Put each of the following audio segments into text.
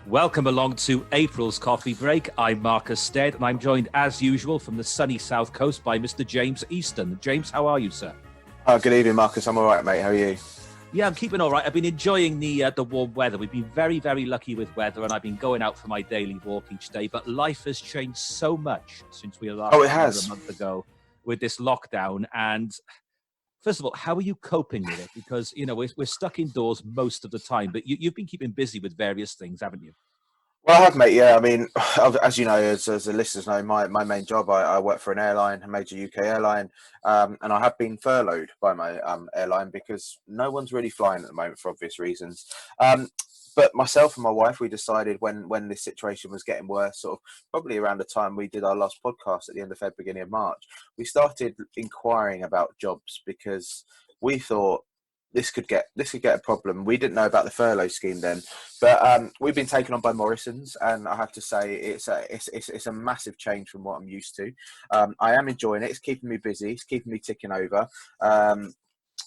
Welcome along to April's Coffee Break. I'm Marcus Stead, and I'm joined, as usual, from the sunny South Coast by Mr. James Easton. James, how are you, sir? Good evening, Marcus. I'm all right, mate. How are you? Yeah, I'm keeping all right. I've been enjoying the warm weather. We've been very, very lucky with weather, and I've been going out for my daily walk each day. But life has changed so much since we last met a month ago with this lockdown. And first of all, how are you coping with it? Because, you know, we're stuck indoors most of the time, but you've been keeping busy with various things, haven't you? Well, I have, mate. Yeah, I mean, as you know, as the listeners know, my main job, I work for an airline, a major UK airline, and I have been furloughed by my airline because no one's really flying at the moment for obvious reasons. But myself and my wife, we decided when this situation was getting worse, sort of probably around the time we did our last podcast at the end of February, beginning of March, we started inquiring about jobs because we thought this could get a problem. We didn't know about the furlough scheme then, but we've been taken on by Morrison's, and I have to say it's a massive change from what I'm used to. I am enjoying it. It's keeping me busy. It's keeping me ticking over.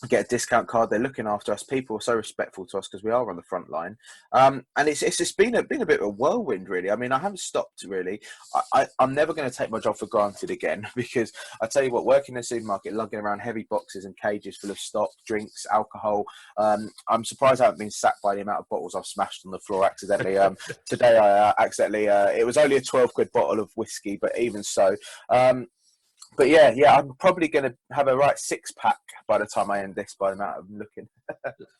I get a discount card. They're looking after us. People are so respectful to us because we are on the front line. And it's just been a bit of a whirlwind, really. I mean, I haven't stopped, really. I'm never going to take my job for granted again because I tell you what, working in a supermarket, lugging around heavy boxes and cages full of stock, drinks, alcohol. I'm surprised I haven't been sacked by the amount of bottles I've smashed on the floor accidentally. Today, I accidentally, it was only a 12 quid bottle of whiskey, but even so. But yeah, I'm probably going to have a right 6-pack by the time I end this, by the amount I'm looking.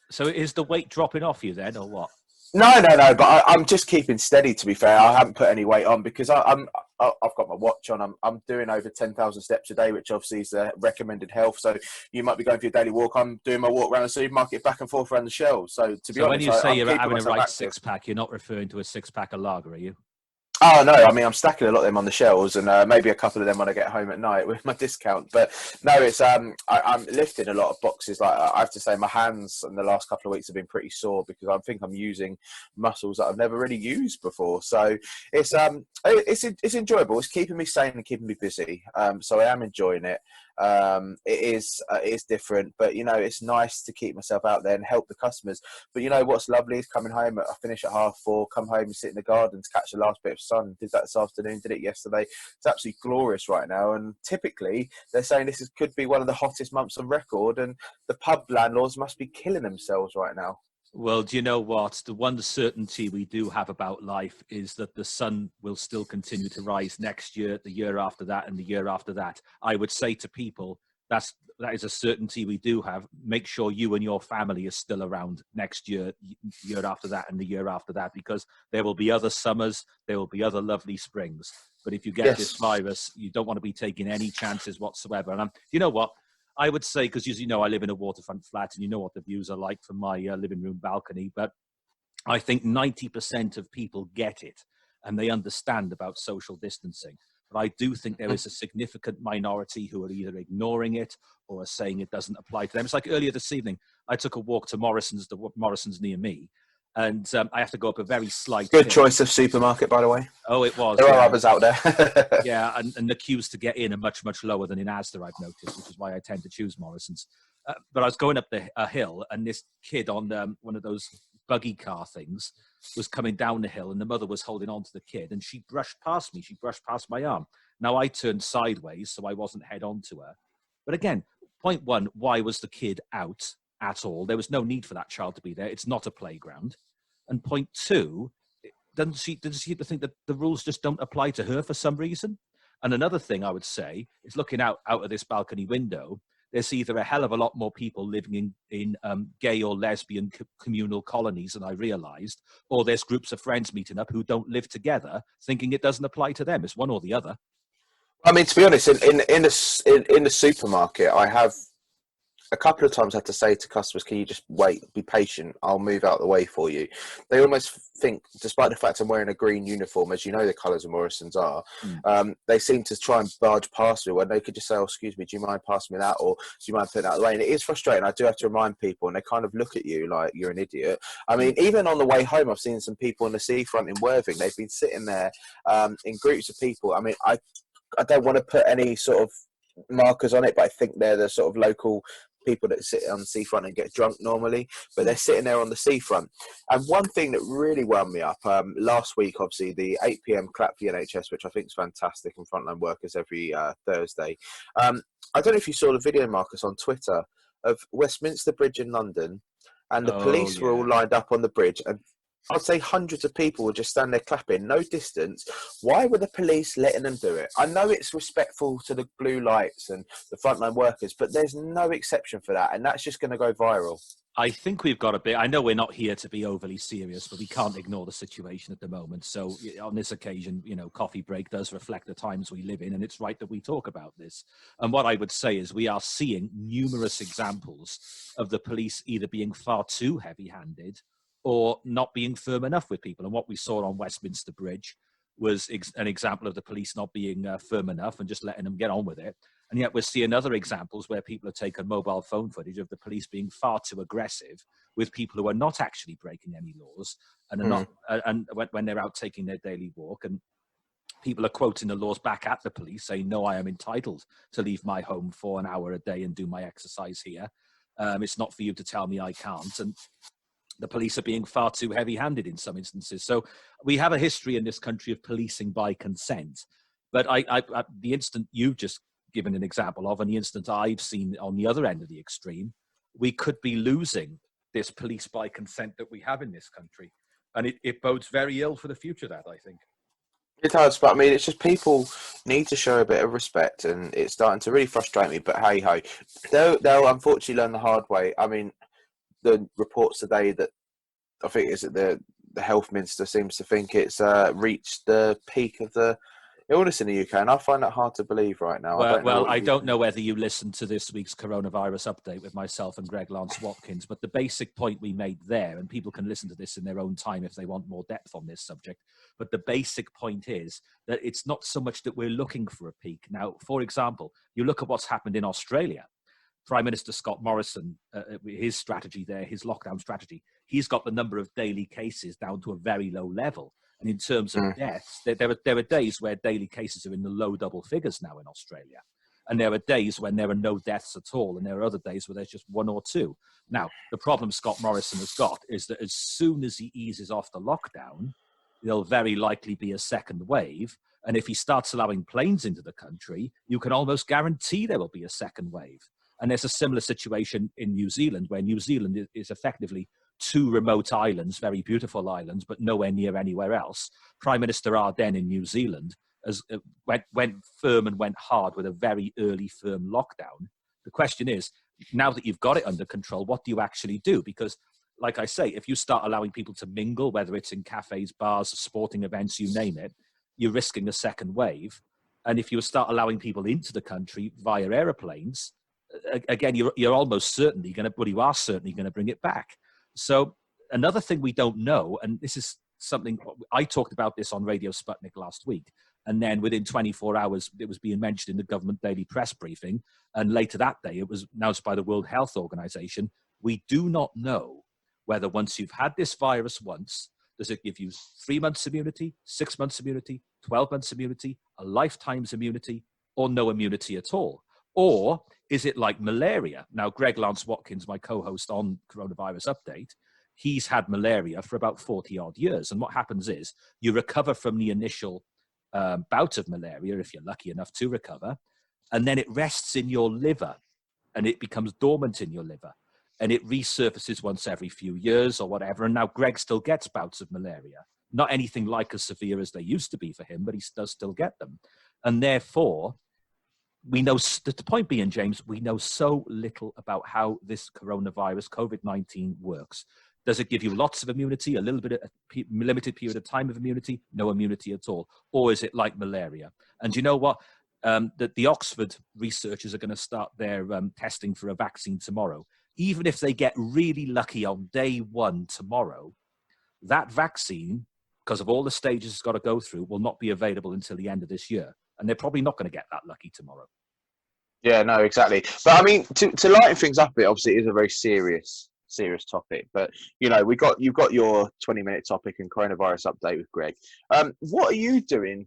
So is the weight dropping off you then, or what? No, but I'm just keeping steady, to be fair. I haven't put any weight on because I've got my watch on. I'm doing over 10,000 steps a day, which obviously is the recommended health. So you might be going for your daily walk. I'm doing my walk around the supermarket, back and forth around the shelves. So to be honest, when you say you're having a right active. 6-pack, you're not referring to a 6-pack of lager, are you? Oh, no, I mean, I'm stacking a lot of them on the shelves and maybe a couple of them when I get home at night with my discount. But no, it's I'm lifting a lot of boxes. Like I have to say, my hands in the last couple of weeks have been pretty sore because I think I'm using muscles that I've never really used before. So it's enjoyable. It's keeping me sane and keeping me busy. So I am enjoying it. It is different, but you know, it's nice to keep myself out there and help the customers. But you know what's lovely is coming home. I finish at 4:30, come home and sit in the garden to catch the last bit of sun. Did that this afternoon, did it yesterday. It's absolutely glorious right now, and typically they're saying could be one of the hottest months on record, and the pub landlords must be killing themselves right now. Well, do you know what? The one certainty we do have about life is that the sun will still continue to rise next year, the year after that, and the year after that. I would say to people, that is a certainty we do have. Make sure you and your family are still around next year, year after that, and the year after that, because there will be other summers, there will be other lovely springs. But if you get this virus, you don't want to be taking any chances whatsoever. And you know what? I would say, because as you know, I live in a waterfront flat and you know what the views are like from my living room balcony, but I think 90% of people get it and they understand about social distancing. But I do think there is a significant minority who are either ignoring it or are saying it doesn't apply to them. It's like earlier this evening, I took a walk to Morrison's, the Morrison's near me, and I have to go up a very slight Good hill. choice of supermarket, by the way. Oh, it was. There are others out there. Yeah, and the queues to get in are much, much lower than in Asda, I've noticed, which is why I tend to choose Morrison's. But I was going up a hill, and this kid on one of those buggy car things was coming down the hill, and the mother was holding on to the kid, and she brushed past me. She brushed past my arm. Now, I turned sideways, so I wasn't head on to her. But again, point one, why was the kid out at all? There was no need for that child to be there. It's not a playground. And point two, doesn't she think that the rules just don't apply to her for some reason? And another thing I would say is looking out of this balcony window, there's either a hell of a lot more people living in gay or lesbian communal colonies than I realised, or there's groups of friends meeting up who don't live together thinking it doesn't apply to them. It's one or the other. I mean, to be honest, in the supermarket, I have a couple of times had to say to customers, can you just wait, be patient, I'll move out the way for you. They almost think, despite the fact I'm wearing a green uniform, as you know the colours of Morrison's are, they seem to try and barge past me when they could just say, oh, excuse me, do you mind passing me that, or do you mind putting that out of the way? And it is frustrating. I do have to remind people, and they kind of look at you like you're an idiot. I mean, even on the way home, I've seen some people on the seafront in Worthing. They've been sitting there in groups of people. I mean, I don't want to put any sort of markers on it, but I think they're the sort of local people that sit on the seafront and get drunk normally, but they're sitting there on the seafront. And one thing that really wound me up, last week, obviously, the 8 p.m. clap for the NHS, which I think is fantastic, and frontline workers every Thursday. I don't know if you saw the video, Marcus, on Twitter of Westminster Bridge in London, and the police were all lined up on the bridge, and I'd say hundreds of people were just standing there clapping, no distance. Why were the police letting them do it? I know it's respectful to the blue lights and the frontline workers, but there's no exception for that, and that's just going to go viral. I think we've got a bit. I know we're not here to be overly serious, but we can't ignore the situation at the moment. So on this occasion, coffee break does reflect the times we live in, and it's right that we talk about this. And what I would say is we are seeing numerous examples of the police either being far too heavy-handed or not being firm enough with people. And what we saw on Westminster Bridge was an example of the police not being firm enough and just letting them get on with it. And yet we're seeing other examples where people have taken mobile phone footage of the police being far too aggressive with people who are not actually breaking any laws and are not, and when they're out taking their daily walk, and people are quoting the laws back at the police saying, no, I am entitled to leave my home for an hour a day and do my exercise here. It's not for you to tell me I can't. And the police are being far too heavy-handed in some instances. So we have a history in this country of policing by consent. But the instant you've just given an example of, and the instant I've seen on the other end of the extreme, we could be losing this police by consent that we have in this country. And it bodes very ill for the future, that, I think. It does, but I mean, it's just people need to show a bit of respect, and it's starting to really frustrate me. But hey-ho, they'll unfortunately learn the hard way. I mean, the reports today that I think is that the health minister seems to think it's reached the peak of the illness in the UK, and I find that hard to believe right now. I don't know whether you listened to this week's coronavirus update with myself and Greg Lance Watkins, but the basic point we made there, and people can listen to this in their own time if they want more depth on this subject, but the basic point is that it's not so much that we're looking for a peak. Now, for example, you look at what's happened in Australia. Prime Minister Scott Morrison, his strategy there, his lockdown strategy, he's got the number of daily cases down to a very low level. And in terms of deaths, there are days where daily cases are in the low double figures now in Australia. And there are days when there are no deaths at all. And there are other days where there's just one or two. Now, the problem Scott Morrison has got is that as soon as he eases off the lockdown, there'll very likely be a second wave. And if he starts allowing planes into the country, you can almost guarantee there will be a second wave. And there's a similar situation in New Zealand, where New Zealand is effectively two remote islands, very beautiful islands, but nowhere near anywhere else. Prime Minister Ardern in New Zealand went firm and went hard with a very early firm lockdown. The question is, now that you've got it under control, what do you actually do? Because, like I say, if you start allowing people to mingle, whether it's in cafes, bars, sporting events, you name it, you're risking a second wave. And if you start allowing people into the country via aeroplanes, again, you're almost certainly going to, but you are certainly going to bring it back. So another thing we don't know, and this is something I talked about this on Radio Sputnik last week, and then within 24 hours, it was being mentioned in the government daily press briefing. And later that day, it was announced by the World Health Organization. We do not know whether once you've had this virus once, does it give you 3 months immunity, 6 months immunity, 12 months immunity, a lifetime's immunity, or no immunity at all? Or is it like malaria? Now, Greg Lance Watkins, my co-host on Coronavirus Update, he's had malaria for about 40 odd years. And what happens is you recover from the initial bout of malaria, if you're lucky enough to recover, and then it rests in your liver and it becomes dormant in your liver and it resurfaces once every few years or whatever. And now Greg still gets bouts of malaria, not anything like as severe as they used to be for him, but he does still get them. And therefore, we know, the point being, James, we know so little about how this coronavirus, COVID-19, works. Does it give you lots of immunity, a little bit of a limited period of time of immunity, no immunity at all? Or is it like malaria? And you know what? The Oxford researchers are going to start their testing for a vaccine tomorrow. Even if they get really lucky on day one tomorrow, that vaccine, because of all the stages it's got to go through, will not be available until the end of this year. And they're probably not going to get that lucky tomorrow. Yeah, no, exactly. But I mean, to lighten things up a bit, obviously it is a very serious topic. But you've got your 20-minute topic and coronavirus update with Greg. What are you doing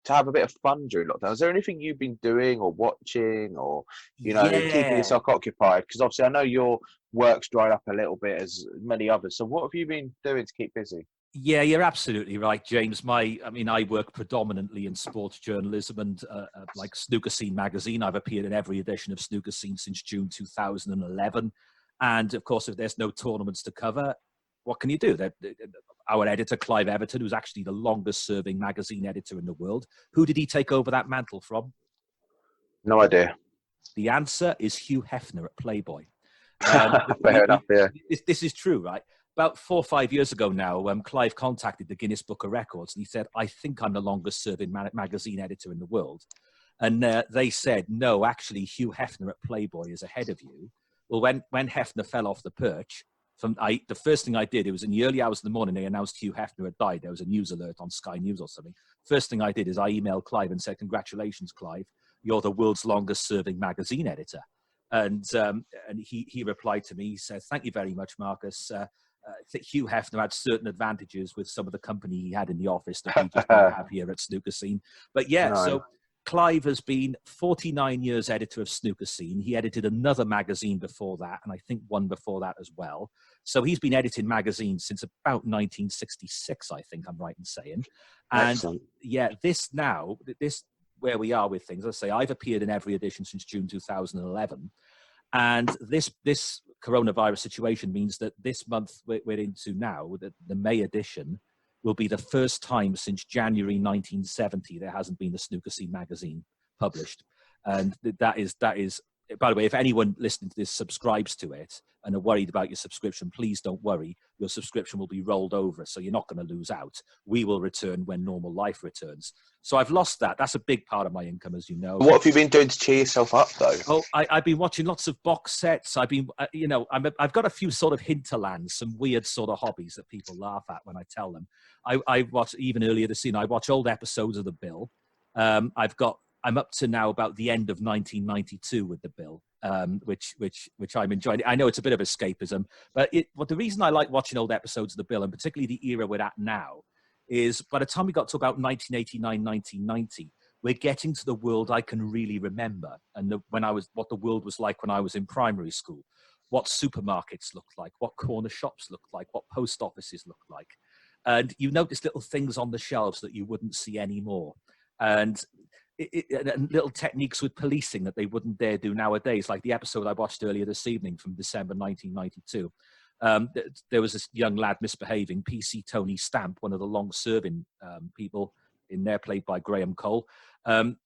to have a bit of fun during lockdown. Is there anything you've been doing or watching, or keeping Yeah. yourself occupied? Because obviously I know your work's dried up a little bit, as many others. So what have you been doing to keep busy? Yeah, you're absolutely right, James. I work predominantly in sports journalism and like Snooker Scene magazine. I've appeared in every edition of Snooker Scene since June 2011. And of course, if there's no tournaments to cover, what can you do? Our editor, Clive Everton, who's actually the longest serving magazine editor in the world, who did he take over that mantle from? No idea. The answer is Hugh Hefner at Playboy. Fair enough, yeah. This is true, right? About 4 or 5 years ago now, Clive contacted the Guinness Book of Records and he said, I think I'm the longest serving magazine editor in the world. And they said, no, actually, Hugh Hefner at Playboy is ahead of you. Well, when Hefner fell off the perch, the first thing I did, it was in the early hours of the morning, they announced Hugh Hefner had died. There was a news alert on Sky News or something. First thing I did is I emailed Clive and said, congratulations, Clive. You're the world's longest serving magazine editor. And he replied to me, he said, thank you very much, Marcus. Hugh Hefner had certain advantages with some of the company he had in the office that we just don't have here at Snooker Scene. But yeah, no. So Clive has been 49 years editor of Snooker Scene. He edited another magazine before that, and I think one before that as well. So he's been editing magazines since about 1966, I think I'm right in saying. And excellent. Yeah, this where we are with things, as I say, I've appeared in every edition since June 2011. And this coronavirus situation means that this month we're into now, the May edition, will be the first time since January 1970 there hasn't been a Snooker Scene magazine published. And that is, by the way, if anyone listening to this subscribes to it and are worried about your subscription, please don't worry. Your subscription will be rolled over, so you're not going to lose out. We will return when normal life returns. So I've lost that. That's a big part of my income, as you know. What have you been doing to cheer yourself up, though? Oh, I've been watching lots of box sets. I've been, I've got a few sort of hinterlands, some weird sort of hobbies that people laugh at when I tell them. I watched, even earlier this scene, I watch old episodes of The Bill. I'm up to now about the end of 1992 with The Bill, which I'm enjoying. I know it's a bit of escapism, but the reason I like watching old episodes of The Bill, and particularly the era we're at now, is by the time we got to about 1989, 1990, we're getting to the world I can really remember, and what the world was like when I was in primary school, what supermarkets looked like, what corner shops looked like, what post offices looked like. And you notice little things on the shelves that you wouldn't see anymore. And little techniques with policing that they wouldn't dare do nowadays, like the episode I watched earlier this evening from December 1992. There was this young lad misbehaving, PC Tony Stamp, one of the long-serving people in there, played by Graham Cole.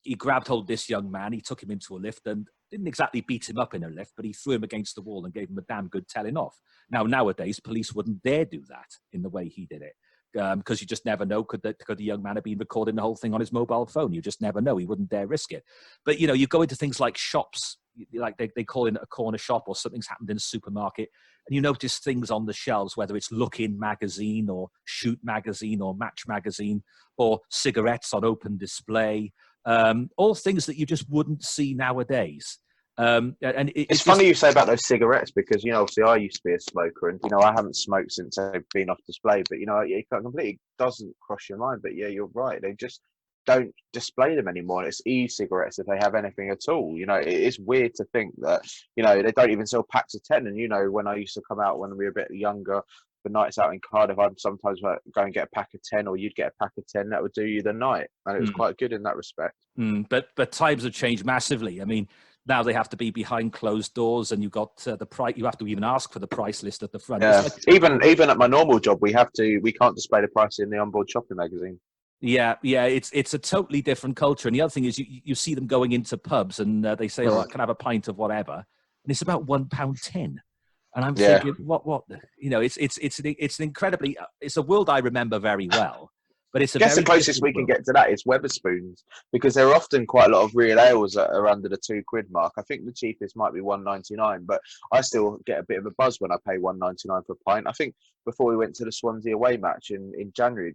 He grabbed hold of this young man, he took him into a lift and didn't exactly beat him up in a lift, but he threw him against the wall and gave him a damn good telling off. Now, nowadays, police wouldn't dare do that in the way he did it. Because you just never know, could the young man have been recording the whole thing on his mobile phone? You just never know. He wouldn't dare risk it. But, you go into things like shops, like they call it a corner shop, or something's happened in a supermarket, and you notice things on the shelves, whether it's Look In magazine or Shoot magazine or Match magazine or cigarettes on open display, all things that you just wouldn't see nowadays. And it's funny you say about those cigarettes, because obviously I used to be a smoker, and I haven't smoked since they've been off display, but it completely doesn't cross your mind. But yeah, you're right, they just don't display them anymore. It's e-cigarettes if they have anything at all. It is weird to think that they don't even sell packs of 10. And when I used to come out when we were a bit younger for nights out in Cardiff, I'd sometimes go and get a pack of 10, or you'd get a pack of 10 that would do you the night, and it was quite good in that respect. But times have changed massively. I mean, now they have to be behind closed doors, and you've got the price. You have to even ask for the price list at the front. Yeah. Even at my normal job, we can't display the price in the onboard shopping magazine. Yeah. It's a totally different culture. And the other thing is, you see them going into pubs, and they say, "Oh, I can have a pint of whatever," and it's about £1.10. And I'm thinking, what? It's an incredibly. It's a world I remember very well. But it's I guess the closest we can get to that is Wetherspoons, because there are often quite a lot of real ales that are under the £2 mark. I think the cheapest might be £1.99, but I still get a bit of a buzz when I pay £1.99 for a pint. I think before we went to the Swansea away match in January,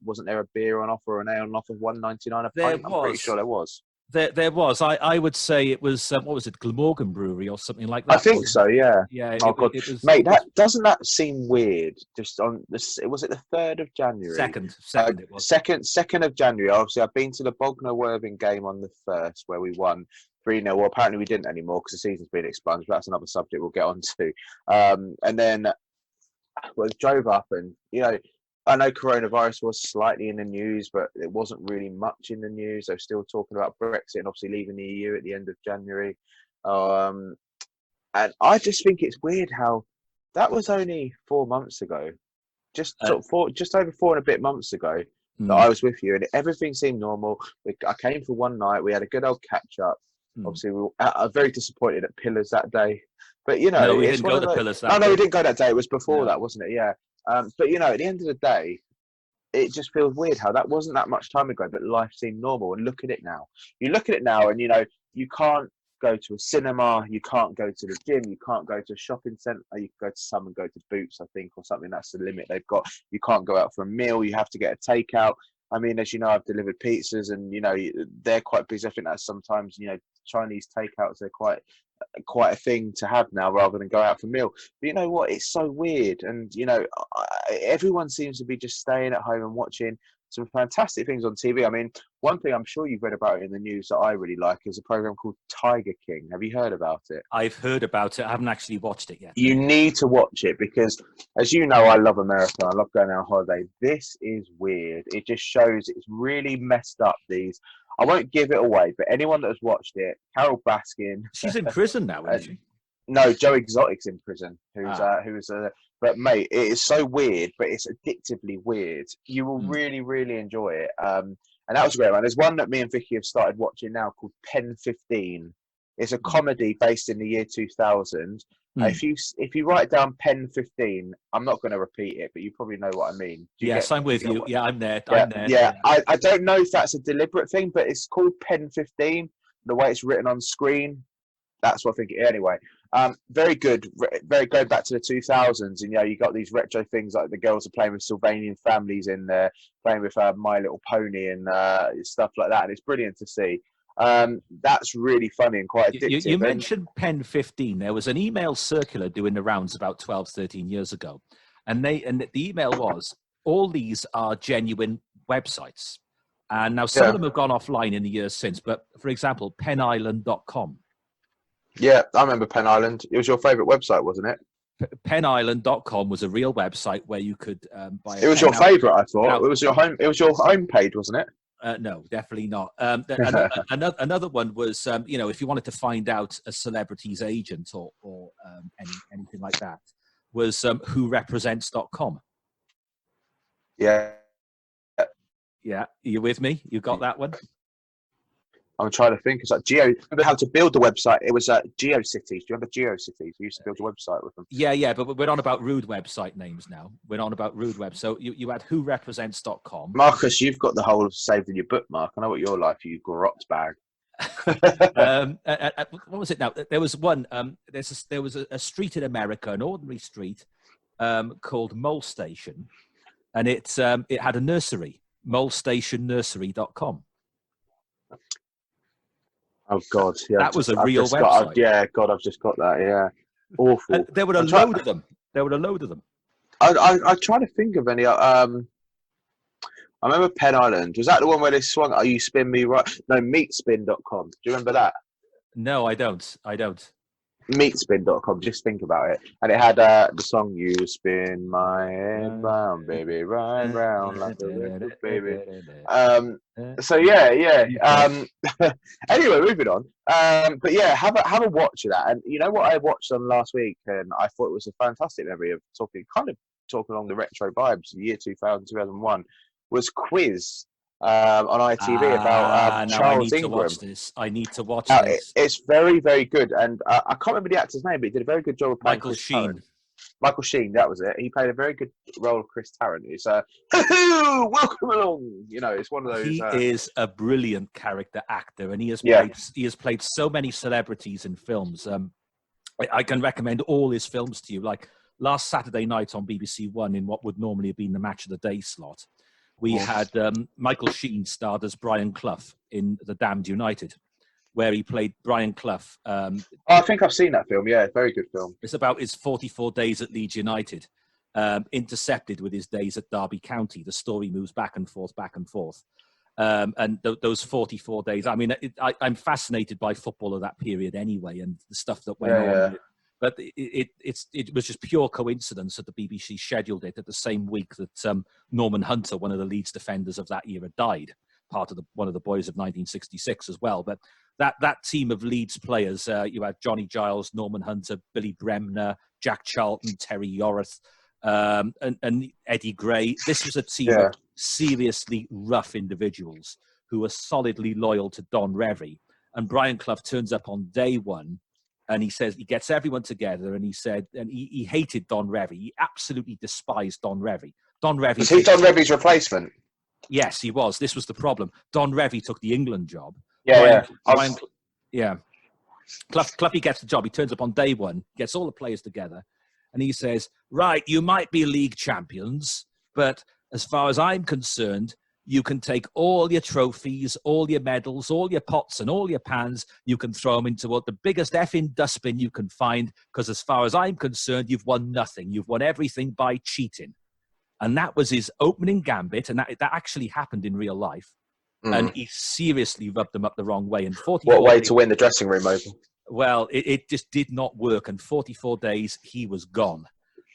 wasn't there a beer on offer or an ale on offer of £1.99 a pint? I'm pretty sure there was. There was. I would say it was, what was it, Glamorgan Brewery or something like I that? think so, yeah. Yeah. Oh God, It was, mate, that doesn't that seem weird? Just on this, was it the 3rd of January? second it was. Second of January. Obviously, I've been to the Bognor Worthing game on the 1st where we won 3-0. Well, apparently we didn't anymore because the season's been expunged. But that's another subject we'll get on to. And then we drove up, and I know coronavirus was slightly in the news, but it wasn't really much in the news. They're still talking about Brexit and obviously leaving the EU at the end of January. And I just think it's weird how that was only 4 months ago, just just over 4 and a bit months ago that I was with you, and everything seemed normal. I came for one night. We had a good old catch up. Obviously, we were very disappointed at Pillars that day, but No, we it's didn't go to Pillars that No, day. we didn't go that day. It was before that, wasn't it? Yeah. But at the end of the day, it just feels weird how that wasn't that much time ago, but life seemed normal. And look at it now. You look at it now, and you can't go to a cinema, you can't go to the gym, you can't go to a shopping centre. You can go to some and go to Boots, I think, or something. That's the limit they've got. You can't go out for a meal. You have to get a takeout. I mean, as you know, I've delivered pizzas, and they're quite busy. I think that sometimes Chinese takeouts are quite a thing to have now rather than go out for a meal. But you know what? It's so weird, and everyone seems to be just staying at home and watching some fantastic things on TV. I mean, one thing I'm sure you've read about in the news that I really like is a program called Tiger King. Have you heard about it? I've heard about it. I haven't actually watched it yet. You need to watch it because, as you know, I love America. I love going on holiday. This is weird. It just shows it's really messed up. I won't give it away, but anyone that has watched it, Carol Baskin. She's in prison now, isn't she? No, Joe Exotic's in prison. But mate, it is so weird, but it's addictively weird. You will really, really enjoy it. And that was a great one. There's one that me and Vicky have started watching now called Pen 15. It's a comedy based in the year 2000. If you write down Pen 15, I'm not going to repeat it, but you probably know what I mean. Yes, I'm with you. Yeah, I'm there. Yeah, I'm there. Yeah. I don't know if that's a deliberate thing, but it's called Pen 15. The way it's written on screen, that's what I think. Anyway, very good. Very going back to the 2000s, and you got these retro things like the girls are playing with Sylvanian families in there, playing with My Little Pony and stuff like that, and it's brilliant to see. That's really funny and quite addictive. You mentioned Pen 15. There was an email circular doing the rounds about 12, 13 years ago, and the email was, all these are genuine websites. And now some of them have gone offline in the years since, but for example, penisland.com. Yeah, I remember Pen Island. It was your favourite website, wasn't it? Penisland.com was a real website where you could buy. It was your favourite, I thought. It was your home. It was your home page, wasn't it? No, definitely not. Another one was, if you wanted to find out a celebrity's agent or anything like that, was whorepresents.com. Yeah. Yeah, are you with me? You got that one? I'm trying to think. It's like remember how to build the website? It was GeoCities. Do you remember GeoCities? We used to build a website with them. Yeah, but we're on about rude website names now. We're on about rude web. So you had whorepresents.com. Marcus, you've got the whole saved in your bookmark. I know what you're like, you grot bag. What was it now? There was one. There was a street in America, an ordinary street, called Mole Station, and it had a nursery, molestationnursery.com. Oh God! Yeah, that was a real website. God, I've just got that. Yeah, awful. There were a load of them. I try to think of any. I remember Pen Island. Was that the one where they swung? Oh, you spin me right? No, meatspin.com. Do you remember that? No, I don't. Meatspin.com. Just think about it. And it had the song "You Spin My Head Round, Baby, Round, Round Like a Record, Baby." So yeah. Anyway, moving on. But yeah, have a watch of that. And you know what I watched on last week, and I thought it was a fantastic memory of talking along the retro vibes, the year 2000, 2001, was Quiz. On ITV about Charles Ingram. I need to watch this. It's very, very good, and I can't remember the actor's name, but he did a very good job of playing Michael Chris Sheen. Tarrant. Michael Sheen, that was it. He played a very good role of Chris Tarrant. It's welcome along. It's one of those. He is a brilliant character actor, and he has played so many celebrities in films. I can recommend all his films to you. Like last Saturday night on BBC One, in what would normally have been the Match of the Day slot, we had Michael Sheen starred as Brian Clough in The Damned United, where he played Brian Clough. I think I've seen that film. Yeah, very good film. It's about his 44 days at Leeds United, intercepted with his days at Derby County. The story moves back and forth, back and forth. And those 44 days, I mean, I'm fascinated by football of that period anyway, and the stuff that went on. Yeah. But it was just pure coincidence that the BBC scheduled it at the same week that Norman Hunter, one of the Leeds defenders of that era, died. One of the boys of 1966 as well. But that team of Leeds players, you had Johnny Giles, Norman Hunter, Billy Bremner, Jack Charlton, Terry Yorath, and Eddie Gray. This was a team of seriously rough individuals who were solidly loyal to Don Revie. And Brian Clough turns up on day one, and he says he gets everyone together, and he said, and he hated Don Revie. He absolutely despised Don Revie. Don Revie was he Don Revie's replacement? Yes, he was. This was the problem. Don Revie took the England job. Cloughy gets the job. He turns up on day one, gets all the players together, and he says, right, you might be league champions, but as far as I'm concerned, you can take all your trophies, all your medals, all your pots and all your pans, you can throw them into the biggest effing dustbin you can find, because as far as I'm concerned, you've won nothing. You've won everything by cheating. And that was his opening gambit, and that actually happened in real life. And he seriously rubbed them up the wrong way. And 44 what way days, to win the dressing room over? Well, it just did not work. And 44 days, he was gone.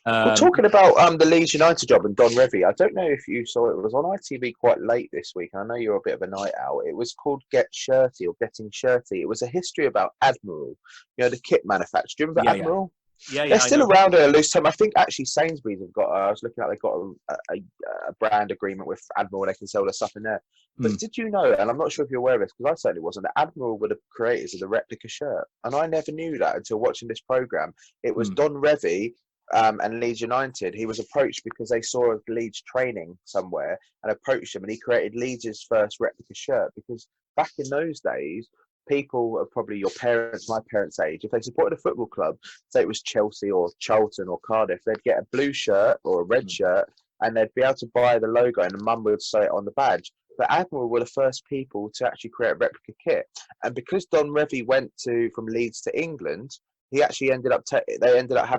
Well, talking about the Leeds United job and Don Revie, I don't know if you saw it. It was on ITV quite late this week. I know you're a bit of a night owl. It was called Get Shirty or Getting Shirty. It was a history about Admiral, the kit manufacturer. Do you remember Admiral? Yeah, they're still around at a loose term. I think actually Sainsbury's have got. I was looking at. They've got a brand agreement with Admiral. They can sell their stuff in there. But did you know? And I'm not sure if you're aware of this because I certainly wasn't. That Admiral were the creators of the replica shirt, and I never knew that until watching this program. It was Don Revie and Leeds United. He was approached because they saw Leeds training somewhere and approached him, and he created Leeds' first replica shirt. Because back in those days, people are probably your parents, my parents' age, if they supported a football club, say it was Chelsea or Charlton or Cardiff, they'd get a blue shirt or a red shirt and they'd be able to buy the logo and the mum would sew it on the badge. But Admiral were the first people to actually create a replica kit. And because Don Revie went from Leeds to England, he actually ended up having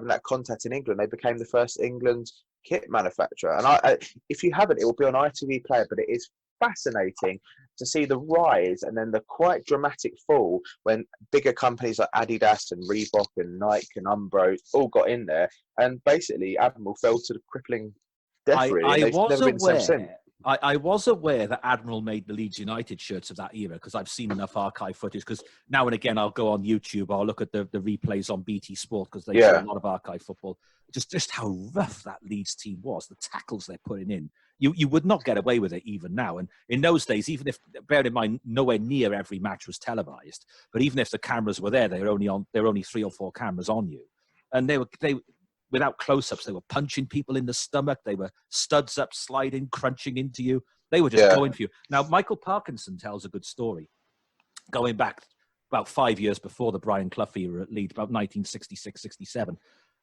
that contact in England. They became the first England kit manufacturer. And if you haven't, it will be on ITV Player, but it is fascinating to see the rise and then the quite dramatic fall when bigger companies like Adidas and Reebok and Nike and Umbro all got in there, and basically Admiral fell to the crippling death. I was aware that Admiral made the Leeds United shirts of that era because I've seen enough archive footage. Because now and again I'll go on YouTube, I'll look at the replays on BT Sport because they show a lot of archive football. Just how rough that Leeds team was, the tackles they're putting in. You would not get away with it even now. And in those days, even if, bear in mind, nowhere near every match was televised, but even if the cameras were there, there were only 3 or 4 cameras on you, and they without close-ups, they were punching people in the stomach. They were studs up, sliding, crunching into you. They were just going for you. Now, Michael Parkinson tells a good story, going back about 5 years before the Brian Clough era at Leeds, about 1966, 67.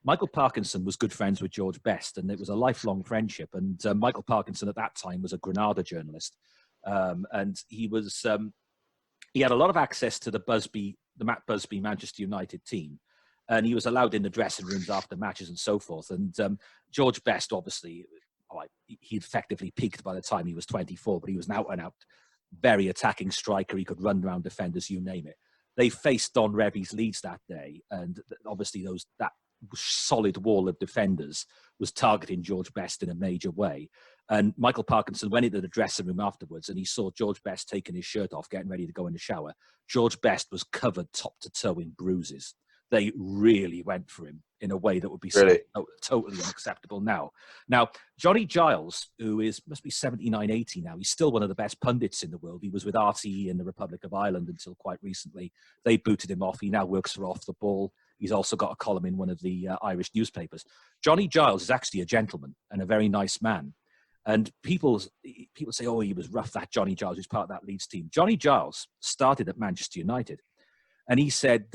Michael Parkinson was good friends with George Best, and it was a lifelong friendship. And Michael Parkinson at that time was a Granada journalist. And he had a lot of access to the Matt Busby Manchester United team. And he was allowed in the dressing rooms after matches and so forth. And George Best, obviously, he effectively peaked by the time he was 24, but he was an out-and-out, very attacking striker. He could run around defenders, you name it. They faced Don Revie's Leeds that day, and obviously that solid wall of defenders was targeting George Best in a major way. And Michael Parkinson went into the dressing room afterwards, and he saw George Best taking his shirt off, getting ready to go in the shower. George Best was covered top to toe in bruises. They really went for him in a way that would be totally unacceptable now. Now, Johnny Giles, who must be 79, 80 now, he's still one of the best pundits in the world. He was with RTE in the Republic of Ireland until quite recently. They booted him off. He now works for Off the Ball. He's also got a column in one of the Irish newspapers. Johnny Giles is actually a gentleman and a very nice man. And people say, oh, he was rough, that Johnny Giles, who's part of that Leeds team. Johnny Giles started at Manchester United. And he said,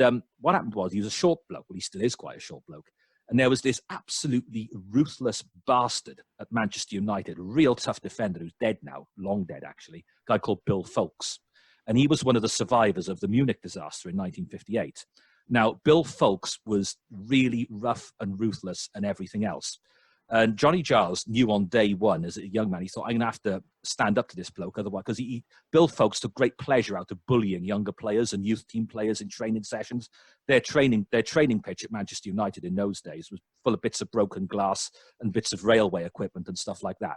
what happened was he was a short bloke. Well, he still is quite a short bloke. And there was this absolutely ruthless bastard at Manchester United, a real tough defender who's dead now, long dead actually, a guy called Bill Foulkes. And he was one of the survivors of the Munich disaster in 1958. Now, Bill Foulkes was really rough and ruthless and everything else. And Johnny Giles knew on day one, as a young man, he thought, I'm going to have to stand up to this bloke, otherwise, because Bill Foulkes took great pleasure out of bullying younger players and youth team players in training sessions. Their training pitch at Manchester United in those days was full of bits of broken glass and bits of railway equipment and stuff like that.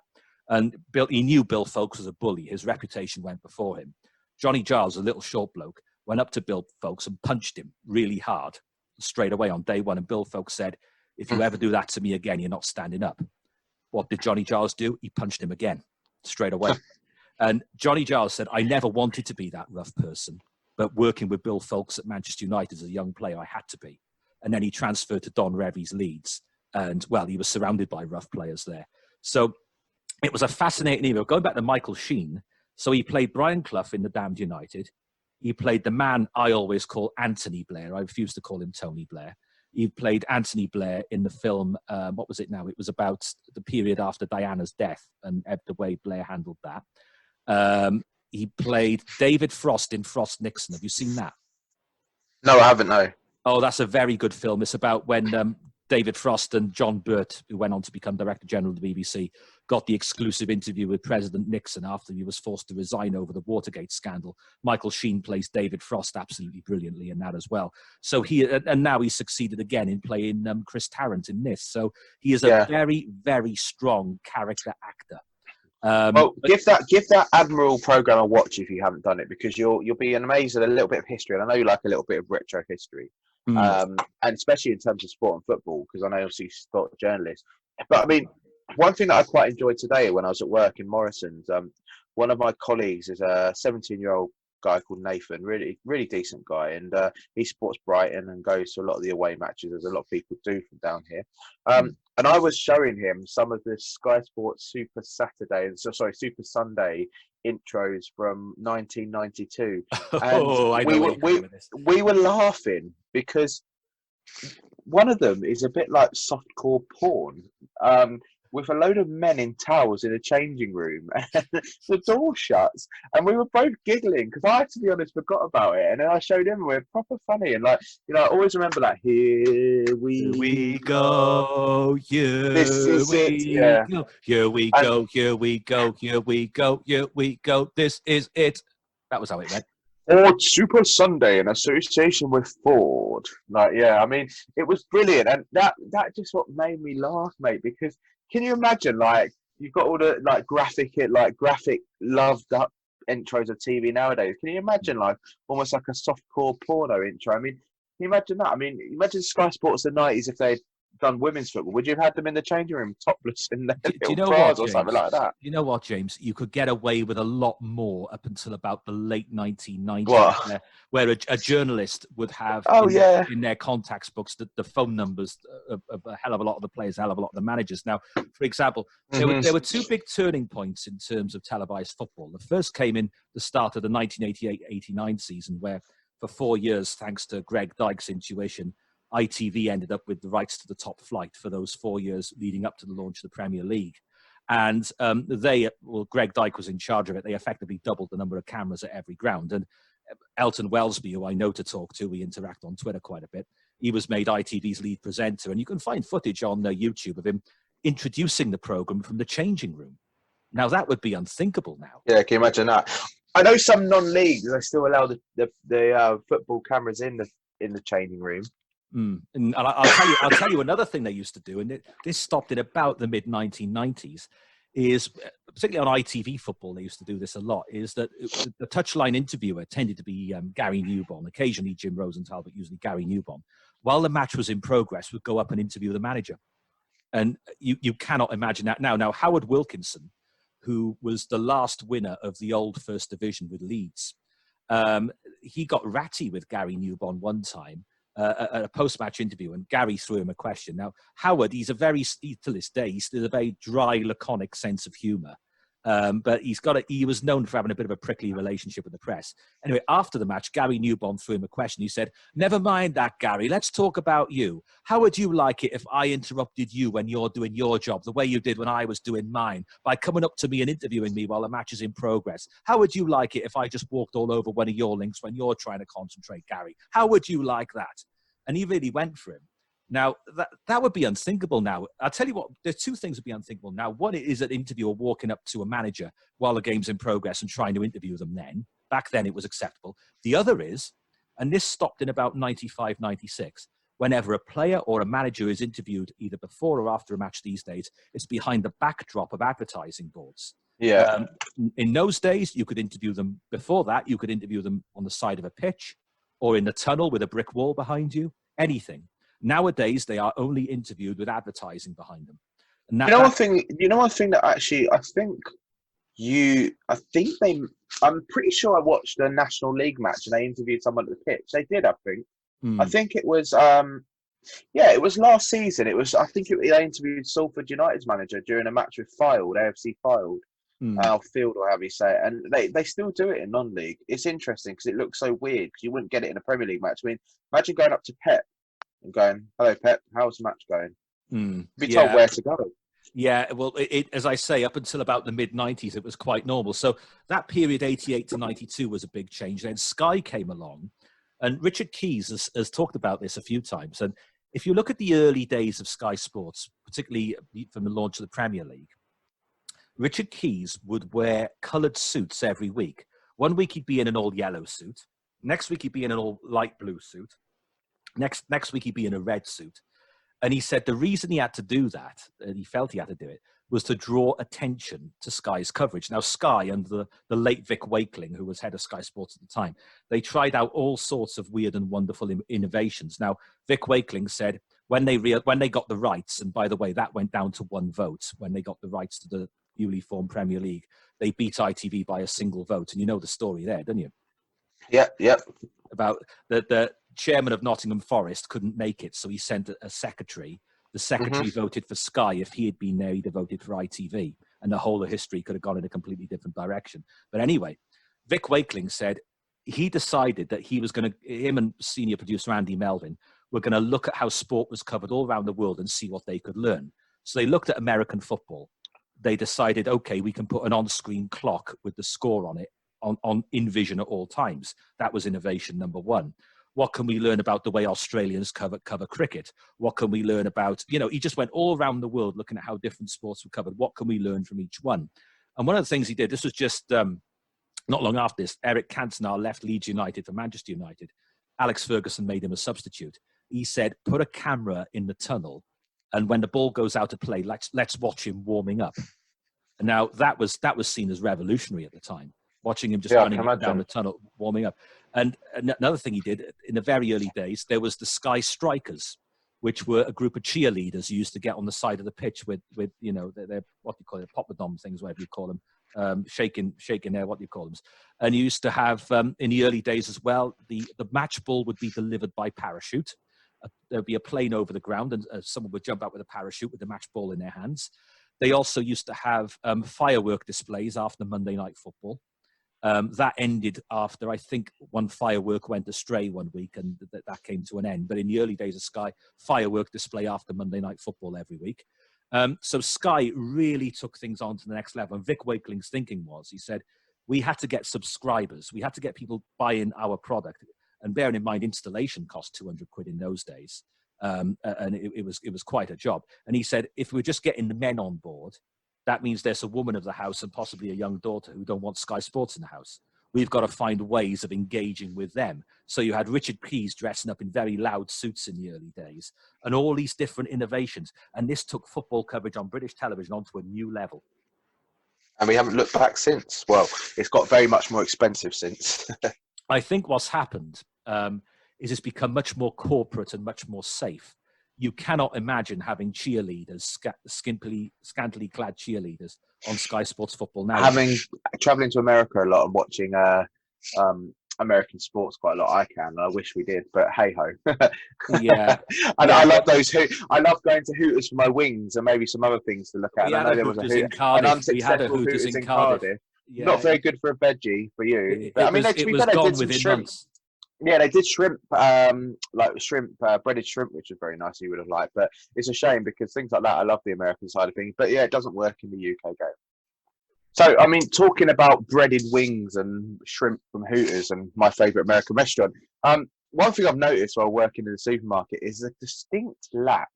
And he knew Bill Foulkes was a bully. His reputation went before him. Johnny Giles, a little short bloke, went up to Bill Foulkes and punched him really hard straight away on day one. And Bill Foulkes said, if you ever do that to me again, you're not standing up. What did Johnny Giles do? He punched him again straight away. And Johnny Giles said, I never wanted to be that rough person, but working with Bill Foulkes at Manchester United as a young player, I had to be. And then he transferred to Don Revie's Leeds. And, well, he was surrounded by rough players there. So it was a fascinating email. Going back to Michael Sheen, so he played Brian Clough in The Damned United. He played the man I always call Anthony Blair. I refuse to call him Tony Blair. He played Anthony Blair in the film, what was it now? It was about the period after Diana's death and the way Blair handled that. He played David Frost in Frost Nixon. Have you seen that? No, I haven't, no. Oh, that's a very good film. It's about when David Frost and John Burt, who went on to become Director General of the BBC, got the exclusive interview with President Nixon after he was forced to resign over the Watergate scandal. Michael Sheen plays David Frost absolutely brilliantly in that as well. So and now he's succeeded again in playing Chris Tarrant in this. So he is a very, very strong character actor. Give that Admiral program a watch if you haven't done it, because you'll be amazed at a little bit of history. And I know you like a little bit of retro history. And especially in terms of sport and football, because I know obviously sport journalist. But I mean, one thing that I quite enjoyed today when I was at work in Morrison's, one of my colleagues is a 17-year-old guy called Nathan, really, really decent guy, and he supports Brighton and goes to a lot of the away matches, as a lot of people do from down here. And I was showing him some of the Sky Sports Super Sunday intros from 1992. And we were laughing because one of them is a bit like softcore porn, with a load of men in towels in a changing room, and the door shuts, and we were both giggling because I, to be honest, forgot about it, and then I showed him, and we were proper funny, and like, you know, I always remember like, here we go, this is it, yeah. Here we go, here we go, here we go, here we go, this is it. That was how it went. Ford Super Sunday in association with Ford. Like, yeah, I mean, it was brilliant, and that just what made me laugh, mate, because can you imagine, like, you've got all the like graphic loved up intros of TV nowadays. Can you imagine like almost like a softcore porno intro? I mean, can you imagine that? I mean, imagine Sky Sports the 90s if they'd done women's football. Would you have had them in the changing room topless in their little bras or something like that? You know what, James? You could get away with a lot more up until about the late 1990s, where a journalist would have in their contacts books the phone numbers of a hell of a lot of the players, a hell of a lot of the managers. Now, for example, there were two big turning points in terms of televised football. The first came in the start of the 1988-89 season, where for 4 years, thanks to Greg Dyke's intuition, ITV ended up with the rights to the top flight for those 4 years leading up to the launch of the Premier League. And Greg Dyke was in charge of it. They effectively doubled the number of cameras at every ground. And Elton Wellesby, who I know to talk to, we interact on Twitter quite a bit, he was made ITV's lead presenter. And you can find footage on YouTube of him introducing the programme from the changing room. Now, that would be unthinkable now. Yeah, can you imagine that? I know some non-leagues, they still allow the football cameras in the changing room. And I'll tell you another thing they used to do, and this stopped in about the mid 1990s, is particularly on ITV football, they used to do this a lot, is that the touchline interviewer tended to be Gary Newborn, occasionally Jim Rosenthal, but usually Gary Newborn. While the match was in progress, would go up and interview the manager. And you cannot imagine that now. Now, Howard Wilkinson, who was the last winner of the old First Division with Leeds, he got ratty with Gary Newborn one time, at a post-match interview, and Gary threw him a question. Now, Howard, to this day, he's still a very dry, laconic sense of humour. But he was known for having a bit of a prickly relationship with the press. Anyway, after the match, Gary Newbon threw him a question. He said, "Never mind that, Gary. Let's talk about you. How would you like it if I interrupted you when you're doing your job, the way you did when I was doing mine, by coming up to me and interviewing me while the match is in progress? How would you like it if I just walked all over one of your links when you're trying to concentrate, Gary? How would you like that?" And he really went for him. Now, that would be unthinkable now. I'll tell you what, there's two things that would be unthinkable now. One is an interviewer walking up to a manager while the game's in progress and trying to interview them then. Back then, it was acceptable. The other is, and this stopped in about 95, 96, whenever a player or a manager is interviewed either before or after a match these days, it's behind the backdrop of advertising boards. Yeah. In those days, you could interview them before that. You could interview them on the side of a pitch or in the tunnel with a brick wall behind you, anything. Nowadays, they are only interviewed with advertising behind them. And one thing that actually I'm pretty sure I watched a National League match and they interviewed someone at the pitch. They did, I think. I think it was, it was last season. They interviewed Salford United's manager during a match with AFC Fylde, Field or however you say it. And they still do it in non-league. It's interesting because it looks so weird because you wouldn't get it in a Premier League match. I mean, imagine going up to Pep and going, "Hello, Pep, how's the match going?" Be told where to go. Yeah, well, as I say, up until about the mid-90s, it was quite normal. So that period, 88 to 92, was a big change. Then Sky came along, and Richard Keys has talked about this a few times. And if you look at the early days of Sky Sports, particularly from the launch of the Premier League, Richard Keys would wear coloured suits every week. One week he'd be in an all-yellow suit. Next week he'd be in an all-light blue suit. Next week he'd be in a red suit. And he said the reason he had to do that, and he felt he had to do it, was to draw attention to Sky's coverage. Now, Sky, under the late Vic Wakeling, who was head of Sky Sports at the time, they tried out all sorts of weird and wonderful innovations. Now, Vic Wakeling said when they got the rights, and by the way, that went down to one vote, when they got the rights to the newly formed Premier League, they beat ITV by a single vote. And you know the story there, don't you? Yeah. About the chairman of Nottingham Forest couldn't make it, so he sent a secretary. The secretary voted for Sky. If he had been there, he'd have voted for ITV, and the whole of history could have gone in a completely different direction. But anyway, Vic Wakeling said he decided that him and senior producer Andy Melvin were going to look at how sport was covered all around the world and see what they could learn. So they looked at American football. They decided, okay, we can put an on-screen clock with the score on it in vision at all times. That was innovation number one. What can we learn about the way Australians cover cricket? What can we learn about, he just went all around the world looking at how different sports were covered. What can we learn from each one? And one of the things he did, this was just not long after this, Eric Cantona left Leeds United for Manchester United. Alex Ferguson made him a substitute. He said, put a camera in the tunnel, and when the ball goes out to play, let's watch him warming up. And now that was seen as revolutionary at the time, watching him just running down the tunnel, warming up. And another thing he did, in the very early days, there was the Sky Strikers, which were a group of cheerleaders who used to get on the side of the pitch with their what do you call it, poppadom things, whatever you call them, shaking there, what do you call them? And you used to have, in the early days as well, the match ball would be delivered by parachute. There'd be a plane over the ground, and someone would jump out with a parachute with the match ball in their hands. They also used to have firework displays after Monday Night Football. That ended after, I think, one firework went astray one week, and that came to an end. But in the early days of Sky, firework display after Monday Night Football every week. So Sky really took things on to the next level. And Vic Wakeling's thinking was, he said, we had to get subscribers. We had to get people buying our product. And bearing in mind, installation cost 200 quid in those days. And it was quite a job. And he said, if we're just getting the men on board, that means there's a woman of the house and possibly a young daughter who don't want Sky Sports in the house. We've got to find ways of engaging with them. So you had Richard Keys dressing up in very loud suits in the early days, and all these different innovations. And this took football coverage on British television onto a new level. And we haven't looked back since. Well, it's got very much more expensive since. I think what's happened is it's become much more corporate and much more safe. You cannot imagine having cheerleaders, scantily clad cheerleaders on Sky Sports Football now. Traveling to America a lot and watching American sports quite a lot. I can. I wish we did, but hey ho. Yeah, And yeah. I love those I love going to Hooters for my wings and maybe some other things to look at. We And I had a know there was Hooters in an Cardiff. We had a unsuccessful Hooters Hooters in in Cardiff. Cardiff. Yeah, Not very good for a veggie for you. But I mean, to it be was fair, they gone did some within shrimp. months. Yeah, they did shrimp, like shrimp, breaded shrimp, which was very nice. You would have liked, but it's a shame because things like that. I love the American side of things, but yeah, it doesn't work in the UK game. So, I mean, talking about breaded wings and shrimp from Hooters and my favourite American restaurant, one thing I've noticed while working in the supermarket is a distinct lack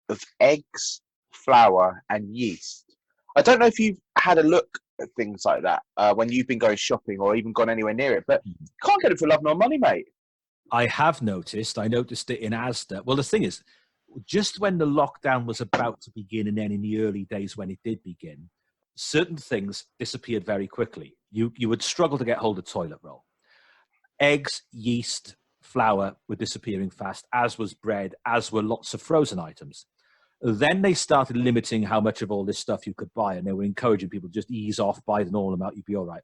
of eggs, flour, and yeast. I don't know if you've had a look at things like that when you've been going shopping or even gone anywhere near it, but you can't get it for love nor money, mate. I have noticed. I noticed it in Asda. Well, the thing is, just when the lockdown was about to begin, and then in the early days when it did begin, certain things disappeared very quickly. You would struggle to get hold of toilet roll. Eggs, yeast, flour were disappearing fast, as was bread, as were lots of frozen items. Then they started limiting how much of all this stuff you could buy, and they were encouraging people to just ease off, buy the normal amount, you'd be all right.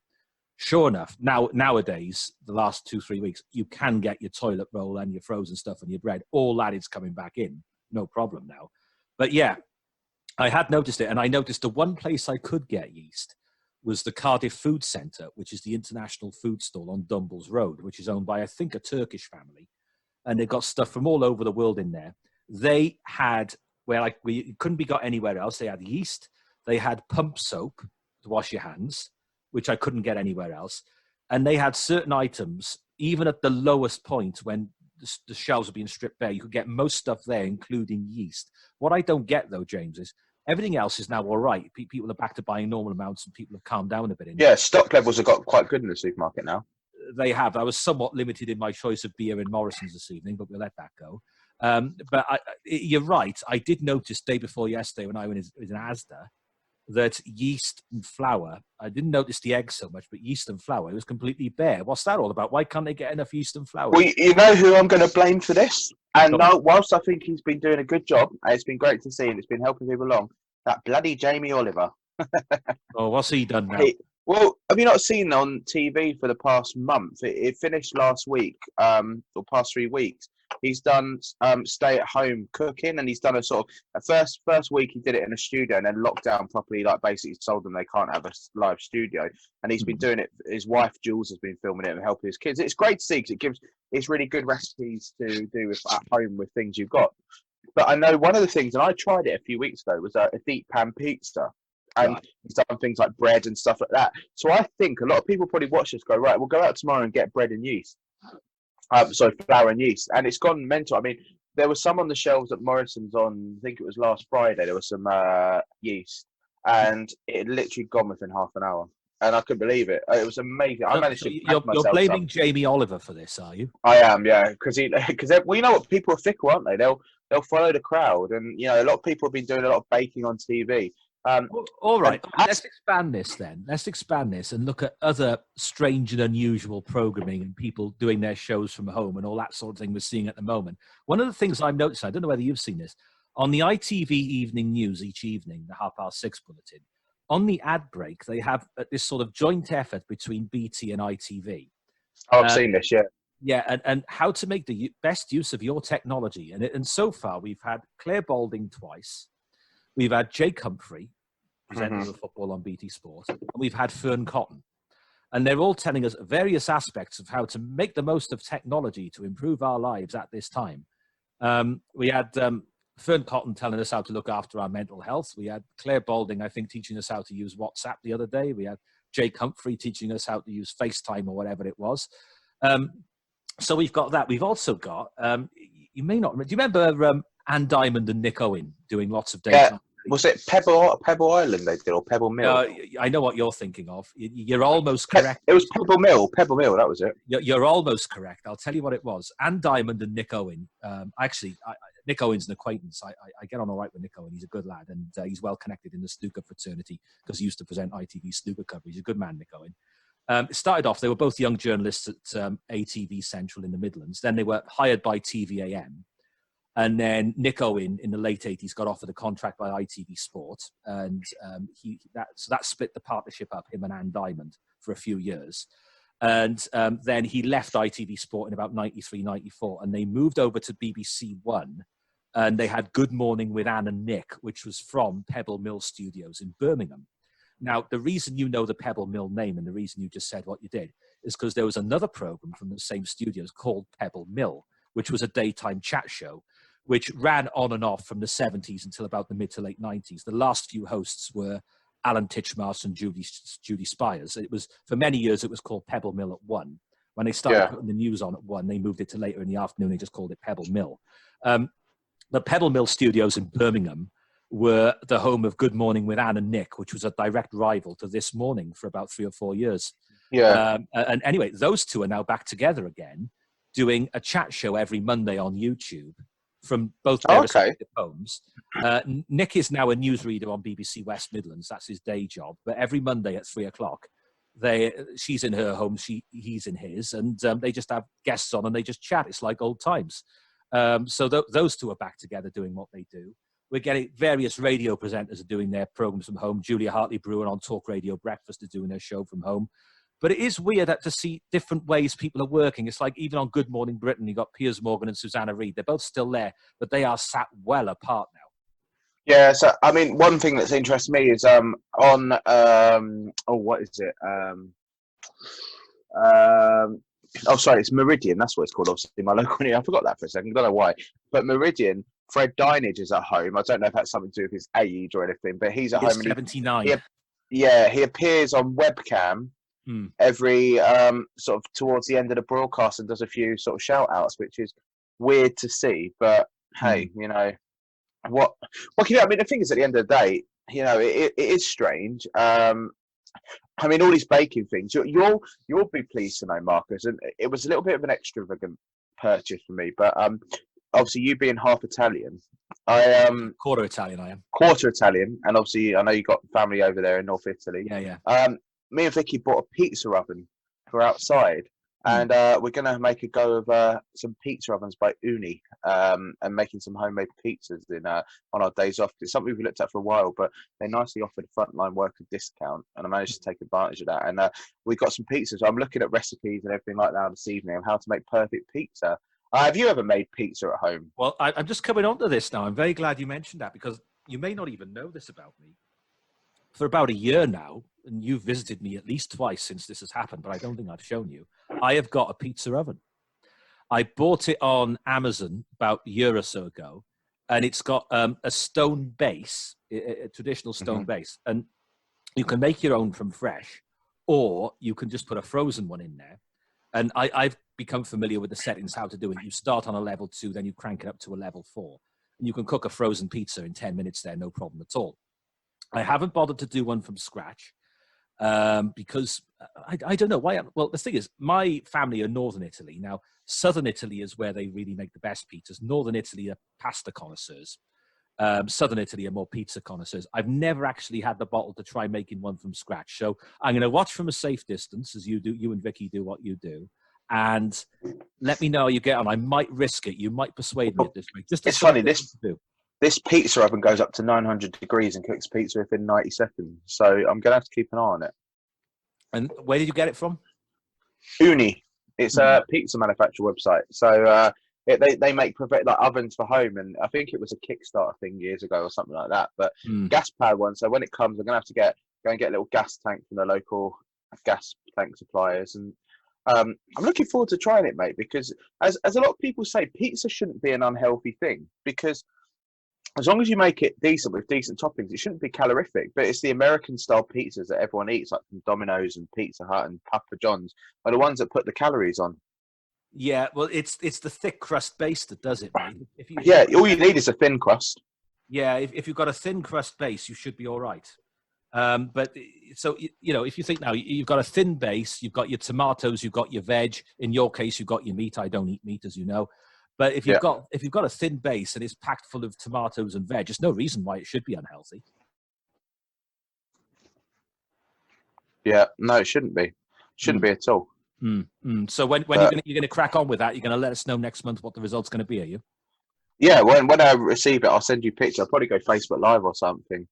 Sure enough, nowadays, the last 2-3 weeks, you can get your toilet roll and your frozen stuff and your bread. All that is coming back in, no problem now. But yeah, I had noticed it, and I noticed the one place I could get yeast was the Cardiff Food Centre, which is the international food stall on Dumbles Road, which is owned by, I think, a Turkish family. And they've got stuff from all over the world in there. They had, we couldn't be got anywhere else. They had yeast. They had pump soap to wash your hands, which I couldn't get anywhere else. And they had certain items, even at the lowest point when the shelves were being stripped bare, you could get most stuff there, including yeast. What I don't get, though, James, is everything else is now all right. People are back to buying normal amounts and people have calmed down a bit. Yeah, stock levels have got quite good in the supermarket now. They have. I was somewhat limited in my choice of beer in Morrison's this evening, but we'll let that go. But you're right. I did notice day before yesterday when I went in Asda that yeast and flour, I didn't notice the eggs so much, but yeast and flour, it was completely bare. What's that all about? Why can't they get enough yeast and flour? Well, you know who I'm going to blame for this? And no, whilst I think he's been doing a good job, and it's been great to see, and it's been helping people along, that bloody Jamie Oliver. Oh, what's he done now? Well, have you not seen on TV for the past month? It finished last week, or past 3 weeks. He's done stay-at-home cooking, and he's done a sort of first week he did it in a studio, and then lockdown properly, like basically told them they can't have a live studio, and he's been doing it. His wife Jules has been filming it and helping his kids. It's great to see because it's really good recipes to do with at home with things you've got. But I know one of the things, and I tried it a few weeks ago, was a deep pan pizza. And he's done things like bread and stuff like that. So I think a lot of people probably watch this go, right, we'll go out tomorrow and get bread and yeast. Flour and yeast. And it's gone mental. I mean, there was some on the shelves at Morrison's on, I think it was last Friday, there was some yeast. And it had literally gone within half an hour. And I couldn't believe it. It was amazing. I managed to You're blaming Jamie Oliver for this, are you? I am, yeah. Because you know what, people are fickle, aren't they? They'll follow the crowd. And, you know, a lot of people have been doing a lot of baking on TV. All right, let's expand this then. Let's expand this and look at other strange and unusual programming and people doing their shows from home and all that sort of thing we're seeing at the moment. One of the things I've noticed, I don't know whether you've seen this, on the ITV evening news each evening, the 6:30 bulletin, on the ad break, they have this sort of joint effort between BT and ITV. Oh, I've seen this, yeah. Yeah, and how to make the best use of your technology. And so far, we've had Claire Balding twice. We've had Jake Humphrey, presenting the football on BT Sport, and we've had Fern Cotton. And they're all telling us various aspects of how to make the most of technology to improve our lives at this time. We had Fern Cotton telling us how to look after our mental health. We had Claire Balding, I think, teaching us how to use WhatsApp the other day. We had Jake Humphrey teaching us how to use FaceTime or whatever it was. So we've got that. We've also got, you may not remember, do you remember Anne Diamond and Nick Owen doing lots of daytime? Yeah. Was it Pebble Island they did, or Pebble Mill? I know what you're thinking of. You're almost correct. It was Pebble Mill, that was it. You're almost correct. I'll tell you what it was. Anne Diamond and Nick Owen. Nick Owen's an acquaintance. I get on all right with Nick Owen. He's a good lad, and he's well connected in the snooker fraternity because he used to present ITV snooker coverage. He's a good man, Nick Owen. It started off, they were both young journalists at ATV Central in the Midlands. Then they were hired by TVAM. And then Nick Owen in the late 80s got offered a contract by ITV Sport. And that split the partnership up, him and Anne Diamond, for a few years. And then he left ITV Sport in about 93, 94, and they moved over to BBC One, and they had Good Morning with Anne and Nick, which was from Pebble Mill Studios in Birmingham. Now, the reason you know the Pebble Mill name and the reason you just said what you did is because there was another program from the same studios called Pebble Mill, which was a daytime chat show, which ran on and off from the 70s until about the mid to late 90s. The last few hosts were Alan Titchmarsh and Judy Spires. It was, for many years, it was called Pebble Mill at 1. When they started putting the news on at 1, they moved it to later in the afternoon. They just called it Pebble Mill. The Pebble Mill Studios in Birmingham were the home of Good Morning with Anne and Nick, which was a direct rival to This Morning for about 3 or 4 years. And anyway, those two are now back together again, doing a chat show every Monday on YouTube from both their respective homes. Nick is now a newsreader on BBC West Midlands. That's his day job. But every Monday at 3 o'clock, she's in her home, he's in his, and they just have guests on and they just chat. It's like old times. So those two are back together doing what they do. We're getting various radio presenters are doing their programs from home. Julia Hartley-Brewer on Talk Radio Breakfast is doing her show from home. But it is weird to see different ways people are working. It's like even on Good Morning Britain, you've got Piers Morgan and Susanna Reid. They're both still there, but they are sat well apart now. Yeah, so I mean, one thing that's interested me is on what is it? Sorry, it's Meridian. That's what it's called. Obviously, my local. I forgot that for a second. I don't know why. But Meridian, Fred Dinage is at home. I don't know if that's something to do with his age or anything, but he's at home. 79. He appears on webcam every sort of towards the end of the broadcast and does a few sort of shout outs, which is weird to see. But hey, you know, what can you do? I mean, the thing is, at the end of the day, you know, it is strange. I mean, all these baking things, you'll be pleased to know, Marcus, and it was a little bit of an extravagant purchase for me, but obviously you being half Italian, quarter Italian, I am. Quarter Italian, and obviously I know you got family over there in North Italy. Yeah. Me and Vicky bought a pizza oven for outside, and we're going to make a go of some pizza ovens by Uni, and making some homemade pizzas on our days off. It's something we've looked at for a while, but they nicely offered a frontline worker discount, and I managed to take advantage of that. And we got some pizzas. I'm looking at recipes and everything like that this evening of how to make perfect pizza. Have you ever made pizza at home? Well, I'm just coming on to this now. I'm very glad you mentioned that because you may not even know this about me. For about a year now, and you've visited me at least twice since this has happened, but I don't think I've shown you, I have got a pizza oven. I bought it on Amazon about a year or so ago, and it's got a stone base, a traditional stone base, and you can make your own from fresh, or you can just put a frozen one in there. And I've become familiar with the settings, how to do it. You start on a level 2, then you crank it up to a level 4. And you can cook a frozen pizza in 10 minutes there, no problem at all. I haven't bothered to do one from scratch because I don't know why. Well, the thing is, my family are Northern Italy. Now, Southern Italy is where they really make the best pizzas. Northern Italy are pasta connoisseurs. Southern Italy are more pizza connoisseurs. I've never actually had the bottle to try making one from scratch. So I'm going to watch from a safe distance as you do. You and Vicky do what you do. And let me know how you get on. I might risk it. You might persuade me at this rate. It's funny, this pizza oven goes up to 900 degrees and cooks pizza within 90 seconds. So I'm going to have to keep an eye on it. And where did you get it from? Uni. It's a pizza manufacturer website. So they make like ovens for home. And I think it was a Kickstarter thing years ago or something like that. But gas-powered one. So when it comes, I'm going to have to go and get a little gas tank from the local gas tank suppliers. And I'm looking forward to trying it, mate, because as a lot of people say, pizza shouldn't be an unhealthy thing because as long as you make it decent with decent toppings, it shouldn't be calorific. But it's the American-style pizzas that everyone eats, like from Domino's and Pizza Hut and Papa John's, are the ones that put the calories on. Yeah, well, it's the thick crust base that does it, mate. All you need is a thin crust. Yeah, if you've got a thin crust base, you should be all right. But so, you know, if you think now, you've got a thin base, you've got your tomatoes, you've got your veg. In your case, you've got your meat. I don't eat meat, as you know. But if you've got a thin base and it's packed full of tomatoes and veg, there's no reason why it should be unhealthy. Yeah, no, it shouldn't be. Shouldn't be at all. So when you're going to crack on with that, you're going to let us know next month what the result's going to be, are you? Yeah, when I receive it, I'll send you a picture. I'll probably go Facebook Live or something.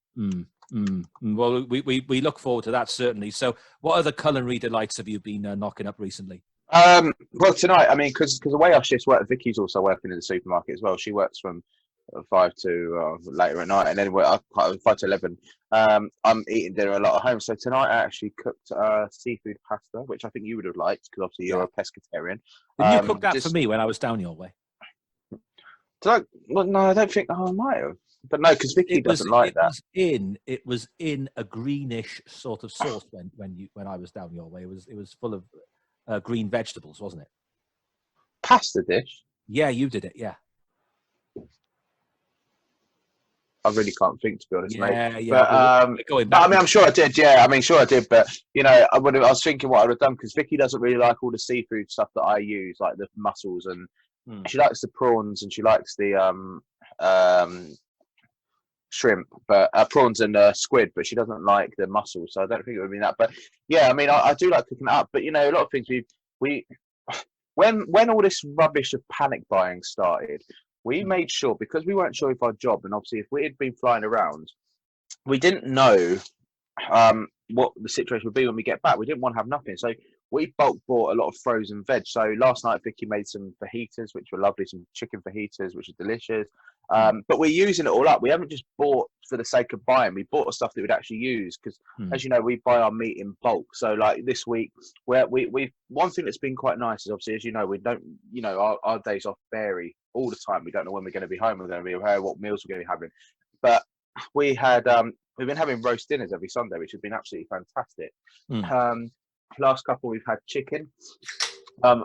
Well, we look forward to that, certainly. So what other culinary delights have you been knocking up recently? Well, tonight, I mean, because the way our shifts work, Vicky's also working in the supermarket as well. She works from 5 to later at night, and then we're up 5 to 11. I'm eating dinner a lot at home. So tonight I actually cooked seafood pasta, which I think you would have liked because obviously you're a pescatarian. Didn't you cook that for me when I was down your way? Well, no, I don't think. Oh, I might have, but no, because Vicky doesn't like that. It was in a greenish sort of sauce when I was down your way. It was full of green vegetables, wasn't it? Pasta dish. Yeah, you did it. Yeah. I really can't think, to be honest, mate. Yeah. But I mean, I'm sure I did. Yeah, I mean, sure I did. But you know, I was thinking what I would have done because Vicky doesn't really like all the seafood stuff that I use, like the mussels, and she likes the prawns and she likes the shrimp, but prawns and squid. But she doesn't like the mussels, so I don't think it would be that. But yeah, I mean, I do like cooking it up. But you know, a lot of things we when all this rubbish of panic buying started. We made sure, because we weren't sure if our job, and obviously if we had been flying around, we didn't know what the situation would be when we get back. We didn't want to have nothing. So we bulk bought a lot of frozen veg. So last night, Vicky made some fajitas, which were lovely, some chicken fajitas, which are delicious. But we're using it all up. We haven't just bought for the sake of buying. We bought stuff that we'd actually use because, as you know, we buy our meat in bulk. So like this week, we one thing that's been quite nice is obviously, as you know, we don't, you know, our days off vary all the time. We don't know when we're going to be home. We're going to be aware what meals we're going to be having. But we had we've been having roast dinners every Sunday, which has been absolutely fantastic. Last couple we've had chicken.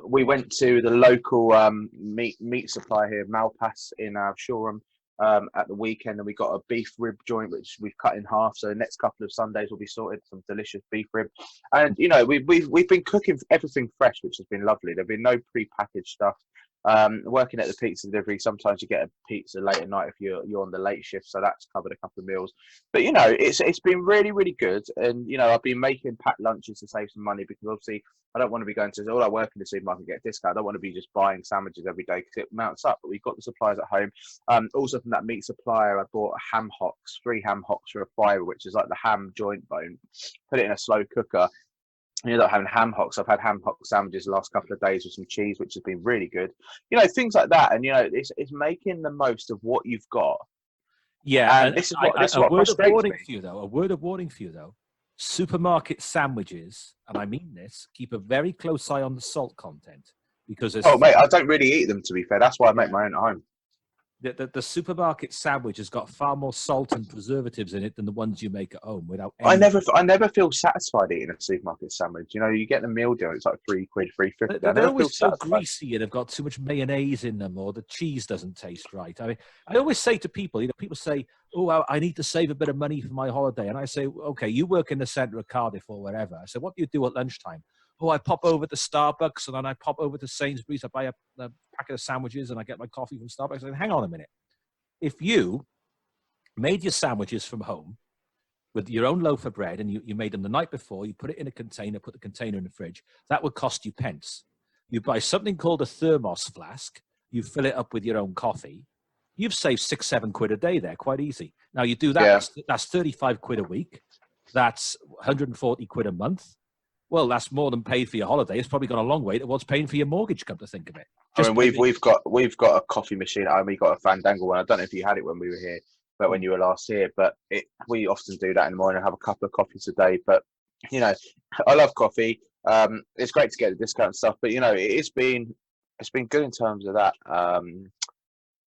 We went to the local meat supplier here, Malpass in Shoreham, at the weekend, and we got a beef rib joint which we've cut in half. So the next couple of Sundays will be sorted some delicious beef rib, and you know we've been cooking everything fresh, which has been lovely. There've been no pre-packaged stuff. Working at the pizza delivery, sometimes you get a pizza late at night if you're on the late shift, so that's covered a couple of meals. But you know, it's been really, really good, and you know, I've been making packed lunches to save some money because obviously I don't want to be going to all I work in the supermarket get a discount. I don't want to be just buying sandwiches every day because it mounts up. But we've got the supplies at home. Also from that meat supplier, I bought ham hocks, 3 ham hocks for a £5, which is like the ham joint bone. Put it in a slow cooker. I ended up having ham hocks. I've had ham hock sandwiches the last couple of days with some cheese, which has been really good. You know, things like that. And, you know, it's making the most of what you've got. Yeah. And this is what frustrates me. A word of warning for you, though. Supermarket sandwiches, and I mean this, keep a very close eye on the salt content. Because mate, I don't really eat them, to be fair. That's why I make my own at home. The supermarket sandwich has got far more salt and preservatives in it than the ones you make at home without I never feel satisfied eating a supermarket sandwich. You know, you get the meal deal, it's like £3, £3.50. They're always so greasy and have got too much mayonnaise in them, or the cheese doesn't taste right. I mean, I always say to people, you know, people say, oh, I need to save a bit of money for my holiday. And I say, okay, you work in the centre of Cardiff or wherever. I said, what do you do at lunchtime? Oh, I pop over to Starbucks and then I pop over to Sainsbury's. I buy a packet of sandwiches and I get my coffee from Starbucks. I said, hang on a minute. If you made your sandwiches from home with your own loaf of bread and you made them the night before, you put it in a container, put the container in the fridge, that would cost you pence. You buy something called a thermos flask, you fill it up with your own coffee, you've saved £6-7 a day there, quite easy. Now you do that, that's £35 a week, that's £140 a month. Well, that's more than paid for your holiday. It's probably gone a long way towards paying for your mortgage, come to think of it. I mean, we've got a coffee machine. I mean, we got a Fandango one. I don't know if you had it when we were here, but when you were last here. But we often do that in the morning and have a couple of coffees a day. But you know, I love coffee. It's great to get the discount stuff. But you know, it's been good in terms of that.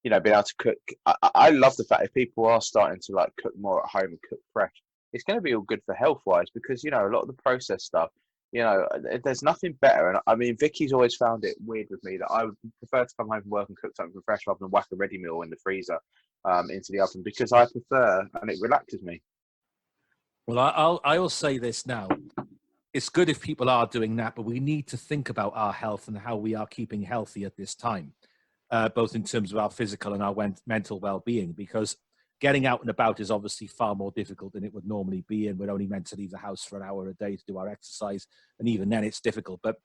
You know, being able to cook. I love the fact if people are starting to like cook more at home and cook fresh, it's going to be all good for health wise because you know a lot of the processed stuff. You know, there's nothing better. And I mean, Vicky's always found it weird with me that I would prefer to come home from work and cook something fresh rather than whack a ready meal in the freezer into the oven because I prefer and it relaxes me. Well, I will say this now. It's good if people are doing that, but we need to think about our health and how we are keeping healthy at this time, both in terms of our physical and our mental well-being, because getting out and about is obviously far more difficult than it would normally be, and we're only meant to leave the house for an hour a day to do our exercise, and even then it's difficult. But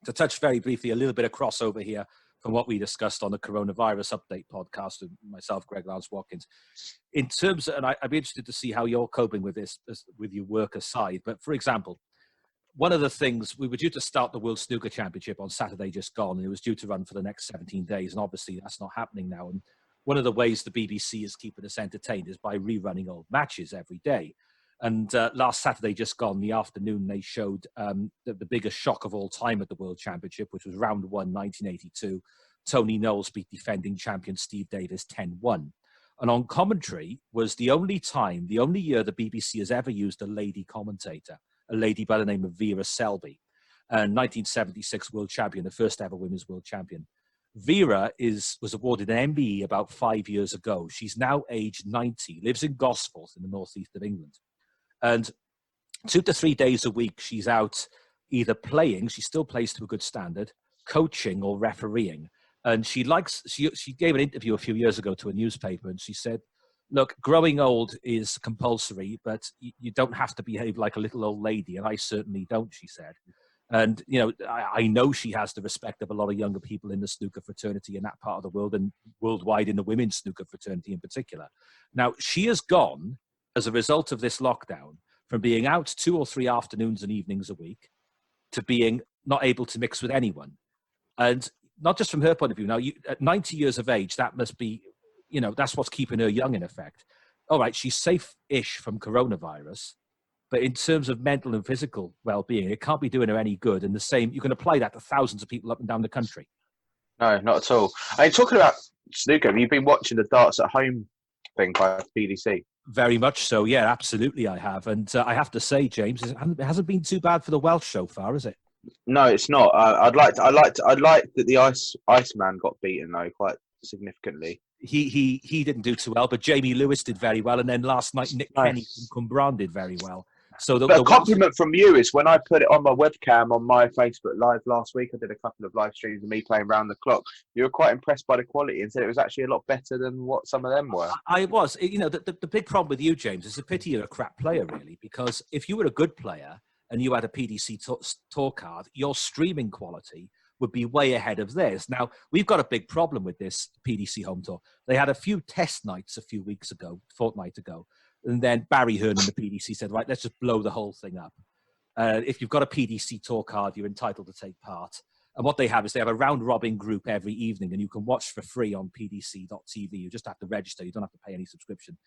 to touch very briefly, a little bit of crossover here, from what we discussed on the coronavirus update podcast with myself, Greg Lance Watkins. In terms of, and I'd be interested to see how you're coping with this, with your work aside. But for example, one of the things, we were due to start the World Snooker Championship on Saturday just gone, and it was due to run for the next 17 days. And obviously that's not happening now. And one of the ways the BBC is keeping us entertained is by rerunning old matches every day. And last Saturday just gone, the afternoon, they showed the biggest shock of all time at the World Championship, which was round 1, 1982. Tony Knowles beat defending champion Steve Davis 10-1. And on commentary was the only year the BBC has ever used a lady commentator, a lady by the name of Vera Selby, 1976 world champion, the first ever women's world champion. Vera was awarded an MBE about 5 years ago. She's now aged 90, lives in Gosforth in the northeast of England. And 2 to 3 days a week, she's out either playing, she still plays to a good standard, coaching or refereeing. And she gave an interview a few years ago to a newspaper, and she said, look, growing old is compulsory, but you don't have to behave like a little old lady. And I certainly don't, she said. And, you know, I know she has the respect of a lot of younger people in the snooker fraternity in that part of the world and worldwide in the women's snooker fraternity in particular. Now, she has gone, as a result of this lockdown, from being out 2 or 3 afternoons and evenings a week to being not able to mix with anyone. And not just from her point of view. Now, at 90 years of age, that must be, you know, that's what's keeping her young in effect. All right, she's safe-ish from coronavirus, but in terms of mental and physical well-being, it can't be doing her any good. And the same, you can apply that to thousands of people up and down the country. No, not at all. I mean, talking about snooker, have you been watching the Darts at Home thing by BBC? Very much so, yeah, absolutely I have. And I have to say, James, it hasn't been too bad for the Welsh so far, is it? No, it's not. I'd like that the Iceman got beaten though quite significantly. He didn't do too well, but Jamie Lewis did very well, and then last night Nick Kenny from Cumbran did very well. So the compliment from you is when I put it on my webcam on my Facebook Live last week, I did a couple of live streams of me playing round the clock. You were quite impressed by the quality and said it was actually a lot better than what some of them were. I was. You know, the big problem with you, James, is a pity you're a crap player, really, because if you were a good player and you had a PDC tour card, your streaming quality would be way ahead of theirs. Now, we've got a big problem with this PDC home tour. They had a few test nights a fortnight ago, and then Barry Hearn and the PDC said, right, let's just blow the whole thing up. If you've got a PDC tour card, you're entitled to take part. And what they have is they have a round-robin group every evening, and you can watch for free on pdc.tv. You just have to register. You don't have to pay any subscription.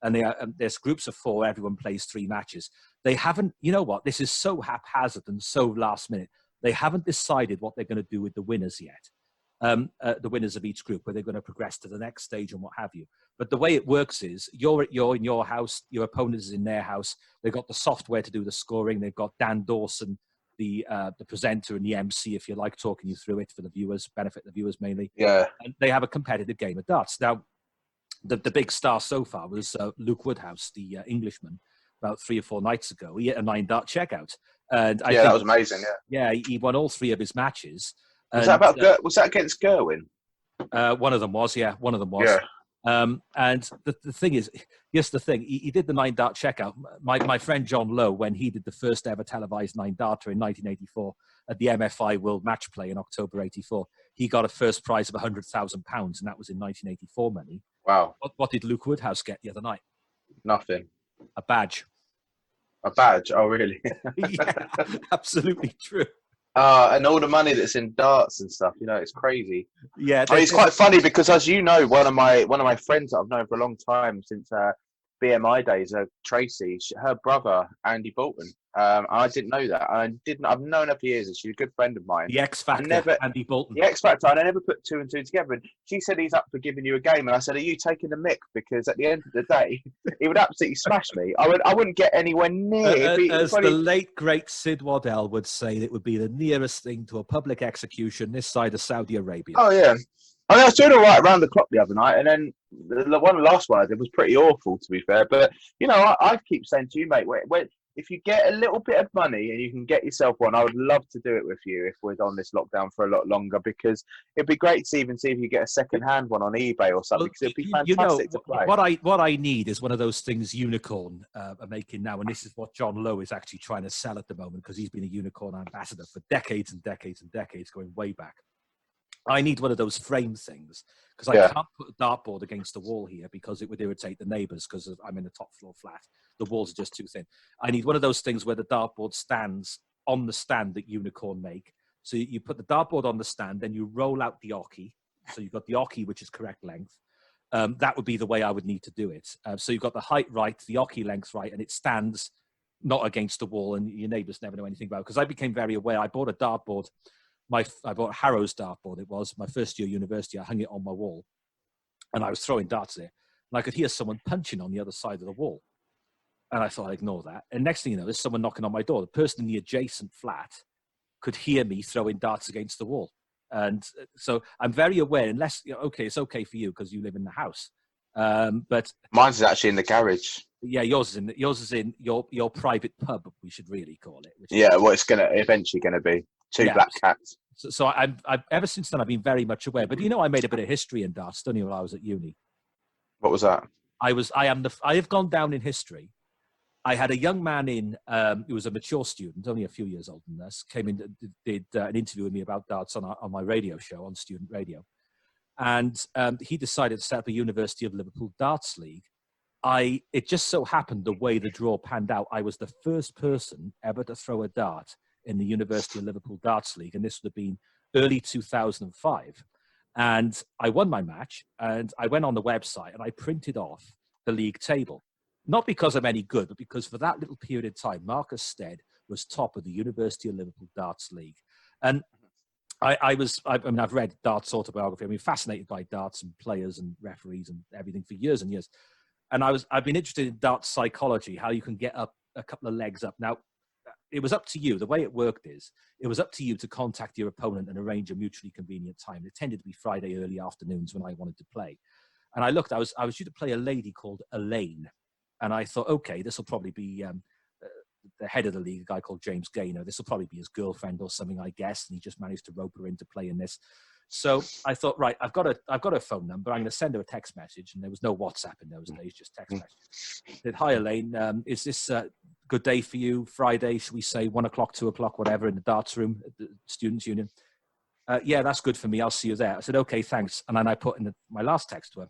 And there's groups of 4. Everyone plays 3 matches. They haven't, you know what? This is so haphazard and so last minute. They haven't decided what they're going to do with the winners yet. The winners of each group, where they're going to progress to the next stage and what have you. But the way it works is you're in your house, your opponent is in their house. They've got the software to do the scoring. They've got Dan Dawson, the presenter and the MC, if you like, talking you through it for the viewers, benefit the viewers mainly. Yeah. And they have a competitive game of darts. Now, the big star so far was Luke Woodhouse, the Englishman, about 3 or 4 nights ago. He hit a 9-dart checkout. And I think that was amazing. Yeah, he won all 3 of his matches. Was and, that was that against Gerwin? One of them was, yeah. One of them was. Yeah. And the thing is, here's the thing. He did the 9-dart checkout. My friend John Lowe, when he did the first ever televised 9-darter in 1984 at the MFI World Match Play in October 84, he got a first prize of £100,000, and that was in 1984 money. Wow. What did Luke Woodhouse get the other night? Nothing. A badge. A badge? Oh, really? Yeah, absolutely true. And all the money that's in darts and stuff, you know, it's crazy. Yeah, I mean, it's quite funny because, as you know, one of my friends that I've known for a long time since BMI days, Tracy, her brother Andy Bolton. I didn't know that. I've known her for years, and she's a good friend of mine. The X Factor, Andy Bolton. The X Factor, and I never put 2 and 2 together. And she said he's up for giving you a game, and I said, "Are you taking the mick?" Because at the end of the day, he would absolutely smash me. I wouldn't get anywhere near. As the late great Sid Waddell would say, it would be the nearest thing to a public execution this side of Saudi Arabia. Oh yeah. I mean, I was doing all right around the clock the other night, and then the last one I did was pretty awful, to be fair. But, you know, I keep saying to you, mate, if you get a little bit of money and you can get yourself one, I would love to do it with you if we're on this lockdown for a lot longer, because it'd be great to even see if you get a second-hand one on eBay or something, because it'd be fantastic to play. What I need is one of those things Unicorn are making now, and this is what John Lowe is actually trying to sell at the moment, because he's been a Unicorn ambassador for decades and decades and decades, going way back. I need one of those frame things because I Yeah. can't put a dartboard against the wall here because it would irritate the neighbours because I'm in a top floor flat. The walls are just too thin. I need one of those things where the dartboard stands on the stand that Unicorn make. So you put the dartboard on the stand, then you roll out the ocky. So you've got the ocky, which is correct length. That would be the way I would need to do it. So you've got the height right, the ocky length right, and it stands not against the wall, and your neighbours never know anything about it. Because I became very aware. I bought a dartboard. I bought Harrow's dartboard. It was my first year at university. I hung it on my wall, and I was throwing darts there, and I could hear someone punching on the other side of the wall. And I thought I'd ignore that. And next thing you know, there's someone knocking on my door. The person in the adjacent flat could hear me throwing darts against the wall. And so I'm very aware, unless, okay, it's okay for you because you live in the house. But Mine's actually in the garage. yeah, yours is in your private pub, we should really call it. Yeah, well, it's eventually gonna be two black cats. So I've ever since then I've been very much aware. But I made a bit of history in darts, didn't you, while I was at uni? What was that? I have gone down in history. I had a young man in, who was a mature student, only a few years older than us, came in, did an interview with me about darts on my radio show, on student radio. And he decided to set up a University of Liverpool Darts League. It just so happened the way the draw panned out, I was the first person ever to throw a dart in the University of Liverpool Darts League. And this would have been early 2005. And I won my match, and I went on the website and I printed off the league table. Not because I'm any good, but because for that little period of time, Marcus Stead was top of the University of Liverpool Darts League. And I've read darts autobiography. I've been fascinated by darts and players and referees and everything for years and years. And I've been interested in darts psychology, how you can get up a couple of legs up. Now, it was up to you. The way it worked is, it was up to you to contact your opponent and arrange a mutually convenient time. It tended to be Friday early afternoons when I wanted to play. And I looked, I was due to play a lady called Elaine. And I thought, okay, this will probably be the head of the league, a guy called James Gaynor. This will probably be his girlfriend or something, I guess. And he just managed to rope her into playing this. So I thought, right, I've got a phone number. I'm going to send her a text message. And there was no WhatsApp in those days, just text messages. I said, hi, Elaine. Is this a good day for you? Friday, should we say 1 o'clock, 2 o'clock, whatever, in the darts room at the Students' Union? Yeah, that's good for me. I'll see you there. I said, okay, thanks. And then I put in my last text to her,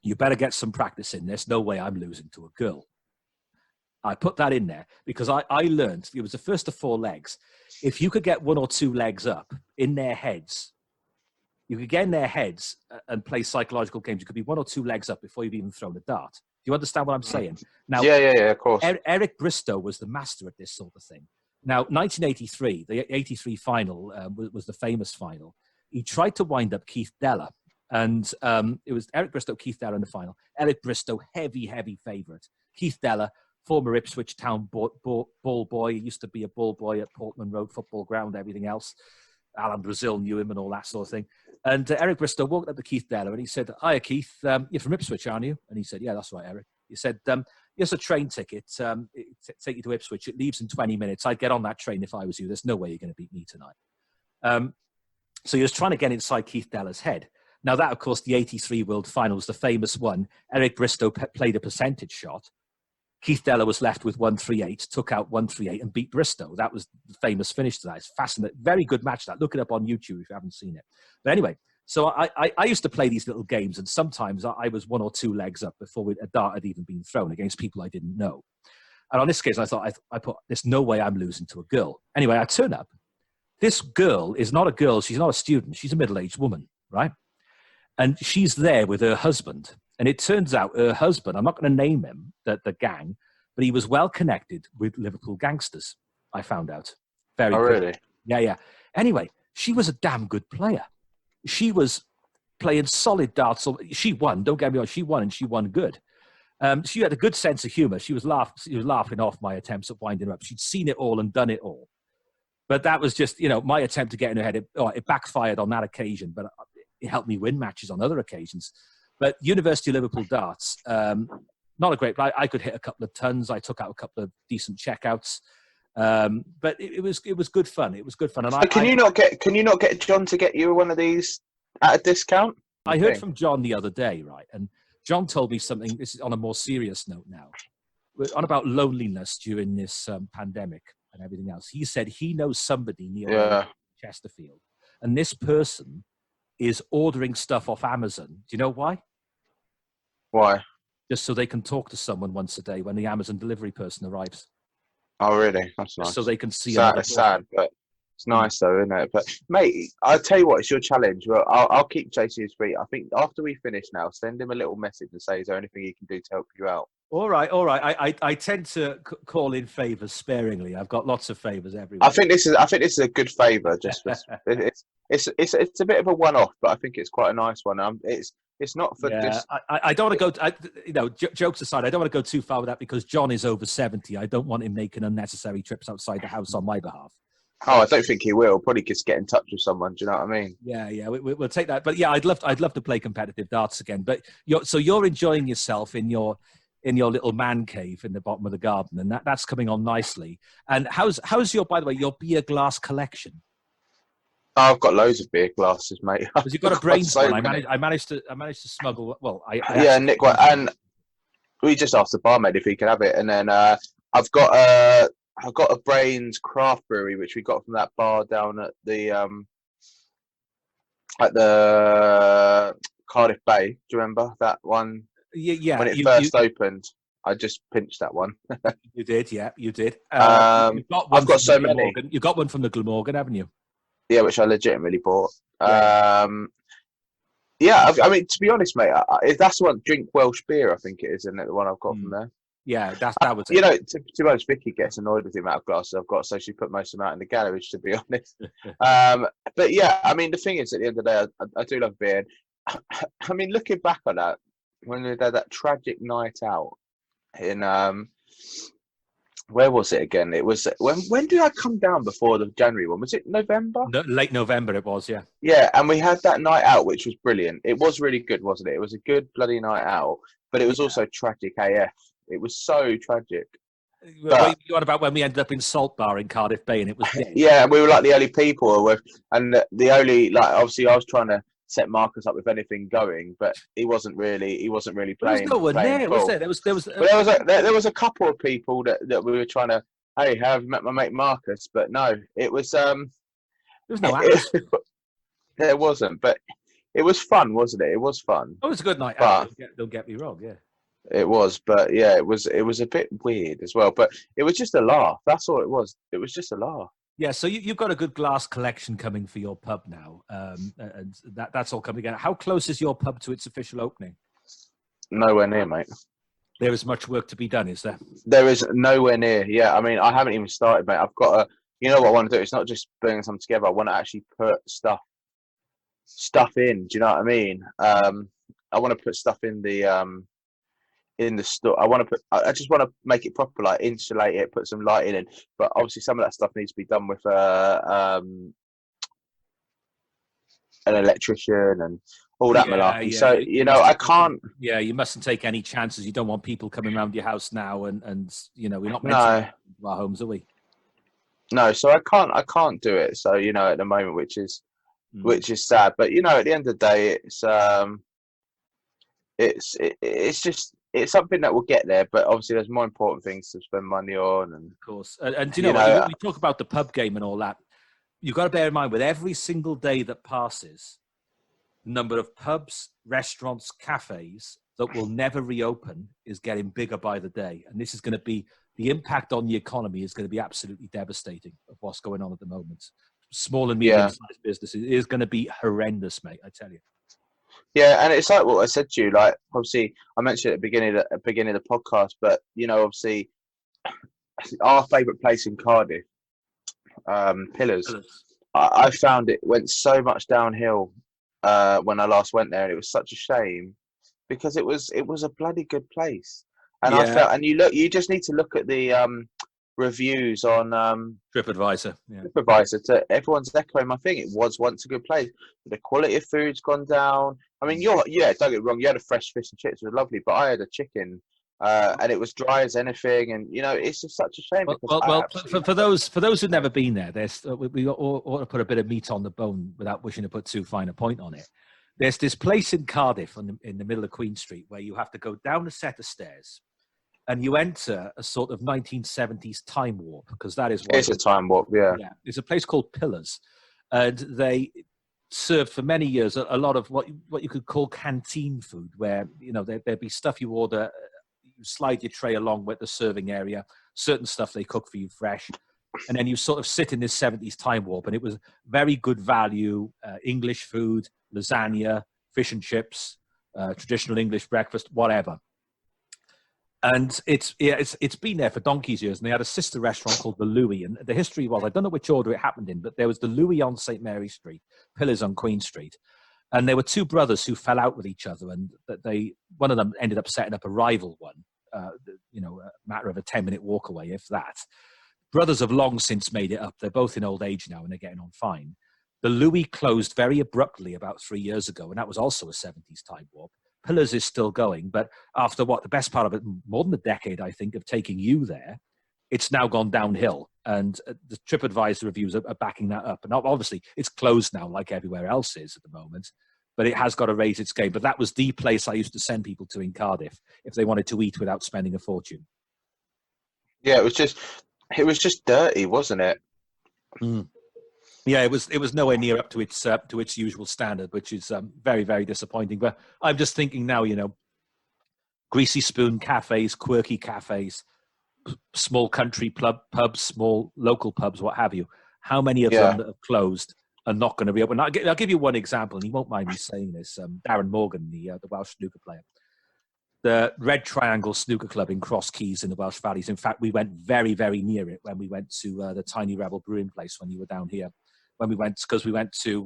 you better get some practice in. There's no way I'm losing to a girl. I put that in there because I learned, it was the first of 4 legs. If you could get 1 or 2 legs up in their heads, you could get in their heads and play psychological games. You could be 1 or 2 legs up before you've even thrown a dart. Do you understand what I'm saying? Now, yeah, of course. Eric Bristow was the master at this sort of thing. Now, 1983, the 83 final was the famous final. He tried to wind up Keith Deller. And it was Eric Bristow, Keith Deller in the final. Eric Bristow, heavy favourite. Keith Deller, former Ipswich Town ball boy. He used to be a ball boy at Portman Road Football Ground, everything else. Alan Brazil knew him and all that sort of thing. And Eric Bristow walked up to Keith Deller and he said, hiya, Keith, you're from Ipswich, aren't you? And he said, yeah, that's right, Eric. He said, here's a train ticket. Take you to Ipswich. It leaves in 20 minutes. I'd get on that train if I was you. There's no way you're going to beat me tonight. So he was trying to get inside Keith Deller's head. Now that, of course, the 83 World Final was the famous one. Eric Bristow played a percentage shot. Keith Deller was left with 138, took out 138 and beat Bristow. That was the famous finish to that. It's fascinating. Very good match, that. Look it up on YouTube if you haven't seen it. But anyway, so I used to play these little games, and sometimes I was 1 or 2 legs up before a dart had even been thrown against people I didn't know. And on this case, I thought, I put, there's no way I'm losing to a girl. Anyway, I turn up. This girl is not a girl. She's not a student. She's a middle-aged woman, right? And she's there with her husband. And it turns out her husband, I'm not going to name him, the gang, but he was well connected with Liverpool gangsters, I found out. Very good. Really? Yeah. Anyway, she was a damn good player. She was playing solid darts. She won, don't get me wrong, she won, and she won good. She had a good sense of humour. She was laughing off my attempts at winding her up. She'd seen it all and done it all. But that was just, my attempt to get in her head. It backfired on that occasion, but it helped me win matches on other occasions. But University of Liverpool darts, not a great play. I could hit a couple of tons. I took out a couple of decent checkouts. But it was good fun. It was good fun. And so can you not get John to get you one of these at a discount? I heard from John the other day, right? And John told me something. This is on a more serious note now. On about loneliness during this pandemic and everything else. He said he knows somebody near Chesterfield, and this person is ordering stuff off Amazon. Do you know why? Why? Just so they can talk to someone once a day when the Amazon delivery person arrives. Oh, really? That's Just nice. so they can see Sad, another it's sad, but it's Mm. nice though, isn't it? But mate, I'll tell you what, it's your challenge. Well, I'll keep chasing his feet. I think after we finish now, send him a little message and say, is there anything he can do to help you out? All right. I tend to call in favours sparingly. I've got lots of favours everywhere. I think this is a good favour. Just for, it's a bit of a one-off, but I think it's quite a nice one. It's not for just. I don't want to go. Jokes aside, I don't want to go too far with that because John is over 70. I don't want him making unnecessary trips outside the house on my behalf. Oh, I don't think he will. Probably just get in touch with someone. Do you know what I mean? Yeah, we'll take that. But yeah, I'd love to play competitive darts again. But you're enjoying yourself in your little man cave in the bottom of the garden, and that's coming on nicely. And how's your, by the way, your beer glass collection? Oh, I've got loads of beer glasses, mate. Because you've got a brains one. I managed to smuggle. Well, I Nick, and we just asked the barmaid if he could have it, and then I've got a Brains craft brewery which we got from that bar down at the Cardiff Bay. Do you remember that one? Yeah. When it first opened, I just pinched that one. You did, yeah, you did. I've got so many. You got one from the Glamorgan, haven't you? Yeah, which I legitimately bought. Yeah. I mean, to be honest, mate, if that's the one, Drink Welsh Beer, I think it is, isn't it? The one I've got from there. Yeah, that was it. You know, to be honest, Vicky gets annoyed with the amount of glasses I've got, so she put most of them out in the garage, to be honest. But yeah, I mean, the thing is, at the end of the day, I do love beer. I mean, looking back on that, when we had that tragic night out in where was it again? It was when did I come down before the January one? Was it November? No, late November it was, yeah. Yeah, and we had that night out, which was brilliant. It was really good, wasn't it? It was a good bloody night out, but it was also tragic AF. It was so tragic. But, you on about when we ended up in Salt Bar in Cardiff Bay and it was dead. Yeah, we were like the only people and the only, like, obviously I was trying to set Marcus up with anything going, but he wasn't really playing. There was no one there, was there? There was a couple of people that we were trying to, hey, have you met my mate Marcus? But no, it was there was no atmosphere. There wasn't, but it was fun, wasn't it? It was fun. It was a good night out. Don't get me wrong, yeah. It was, but yeah, it was a bit weird as well. But it was just a laugh. That's all it was. It was just a laugh. Yeah, so you've got a good glass collection coming for your pub now, and that's all coming together. How close is your pub to its official opening? Nowhere near, mate. There is much work to be done, is there? There is nowhere near. Yeah, I mean, I haven't even started, mate. I've got you know what I want to do? It's not just bringing something together. I want to actually put stuff in. Do you know what I mean? I want to put stuff in the store. I just want to make it proper, like insulate it, put some lighting in. But obviously, some of that stuff needs to be done with an electrician and all that malarkey. Yeah. So I can't. Yeah, you mustn't take any chances. You don't want people coming around your house now, and we're not meant to into our homes, are we? No, so I can't do it. So at the moment, which is sad. But at the end of the day, it's something that will get there, but obviously there's more important things to spend money on. And of course, and what? We talk about the pub game and all that. You've got to bear in mind, with every single day that passes, the number of pubs, restaurants, cafes that will never reopen is getting bigger by the day. And this is going to be, the impact on the economy is going to be absolutely devastating of what's going on at the moment. Small and medium-sized businesses is going to be horrendous, mate, I tell you. Yeah, and it's like what I said to you. Like, obviously, I mentioned at the beginning of the podcast, but obviously, our favourite place in Cardiff, Pillars. I found it went so much downhill when I last went there, and it was such a shame because it was a bloody good place. And I felt, and you just need to look at the reviews on TripAdvisor. TripAdvisor. Everyone's echoing my thing. It was once a good place. The quality of food's gone down. I mean, don't get me wrong. You had a fresh fish and chips, it was lovely, but I had a chicken, and it was dry as anything. And it's just such a shame. For those who've never been there, we ought to put a bit of meat on the bone without wishing to put too fine a point on it. There's this place in Cardiff in the middle of Queen Street where you have to go down a set of stairs. And you enter a sort of 1970s time warp, because that is what it's a time warp. Yeah, it's a place called Pillars, and they served for many years a lot of what you could call canteen food, where there'd be stuff you order, you slide your tray along with the serving area, certain stuff they cook for you fresh, and then you sort of sit in this 70s time warp, and it was very good value, English food, lasagna, fish and chips, traditional English breakfast, whatever. And it's been there for donkey's years. And they had a sister restaurant called the Louis. And the history was, I don't know which order it happened in, but there was the Louis on St. Mary Street, Pillars on Queen Street. And there were two brothers who fell out with each other. And one of them ended up setting up a rival one, a matter of a 10-minute walk away, if that. Brothers have long since made it up. They're both in old age now and they're getting on fine. The Louis closed very abruptly about 3 years ago. And that was also a 70s time warp. Pillars is still going, but after the best part of it, more than a decade, I think, of taking you there, it's now gone downhill. And the TripAdvisor reviews are backing that up. And obviously, it's closed now, like everywhere else is at the moment. But it has got to raise its game. But that was the place I used to send people to in Cardiff if they wanted to eat without spending a fortune. Yeah, it was just dirty, wasn't it? Mm. Yeah, it was nowhere near up to its usual standard, which is very, very disappointing. But I'm just thinking now, greasy spoon cafes, quirky cafes, small country pubs, small local pubs, what have you. How many of them that have closed are not going to reopen? I'll give you one example, and you won't mind me saying this. Darren Morgan, the Welsh snooker player. The Red Triangle Snooker Club in Cross Keys in the Welsh Valleys. In fact, we went very, very near it when we went to the Tiny Rebel Brewing Place when you were down here. When we went to we went to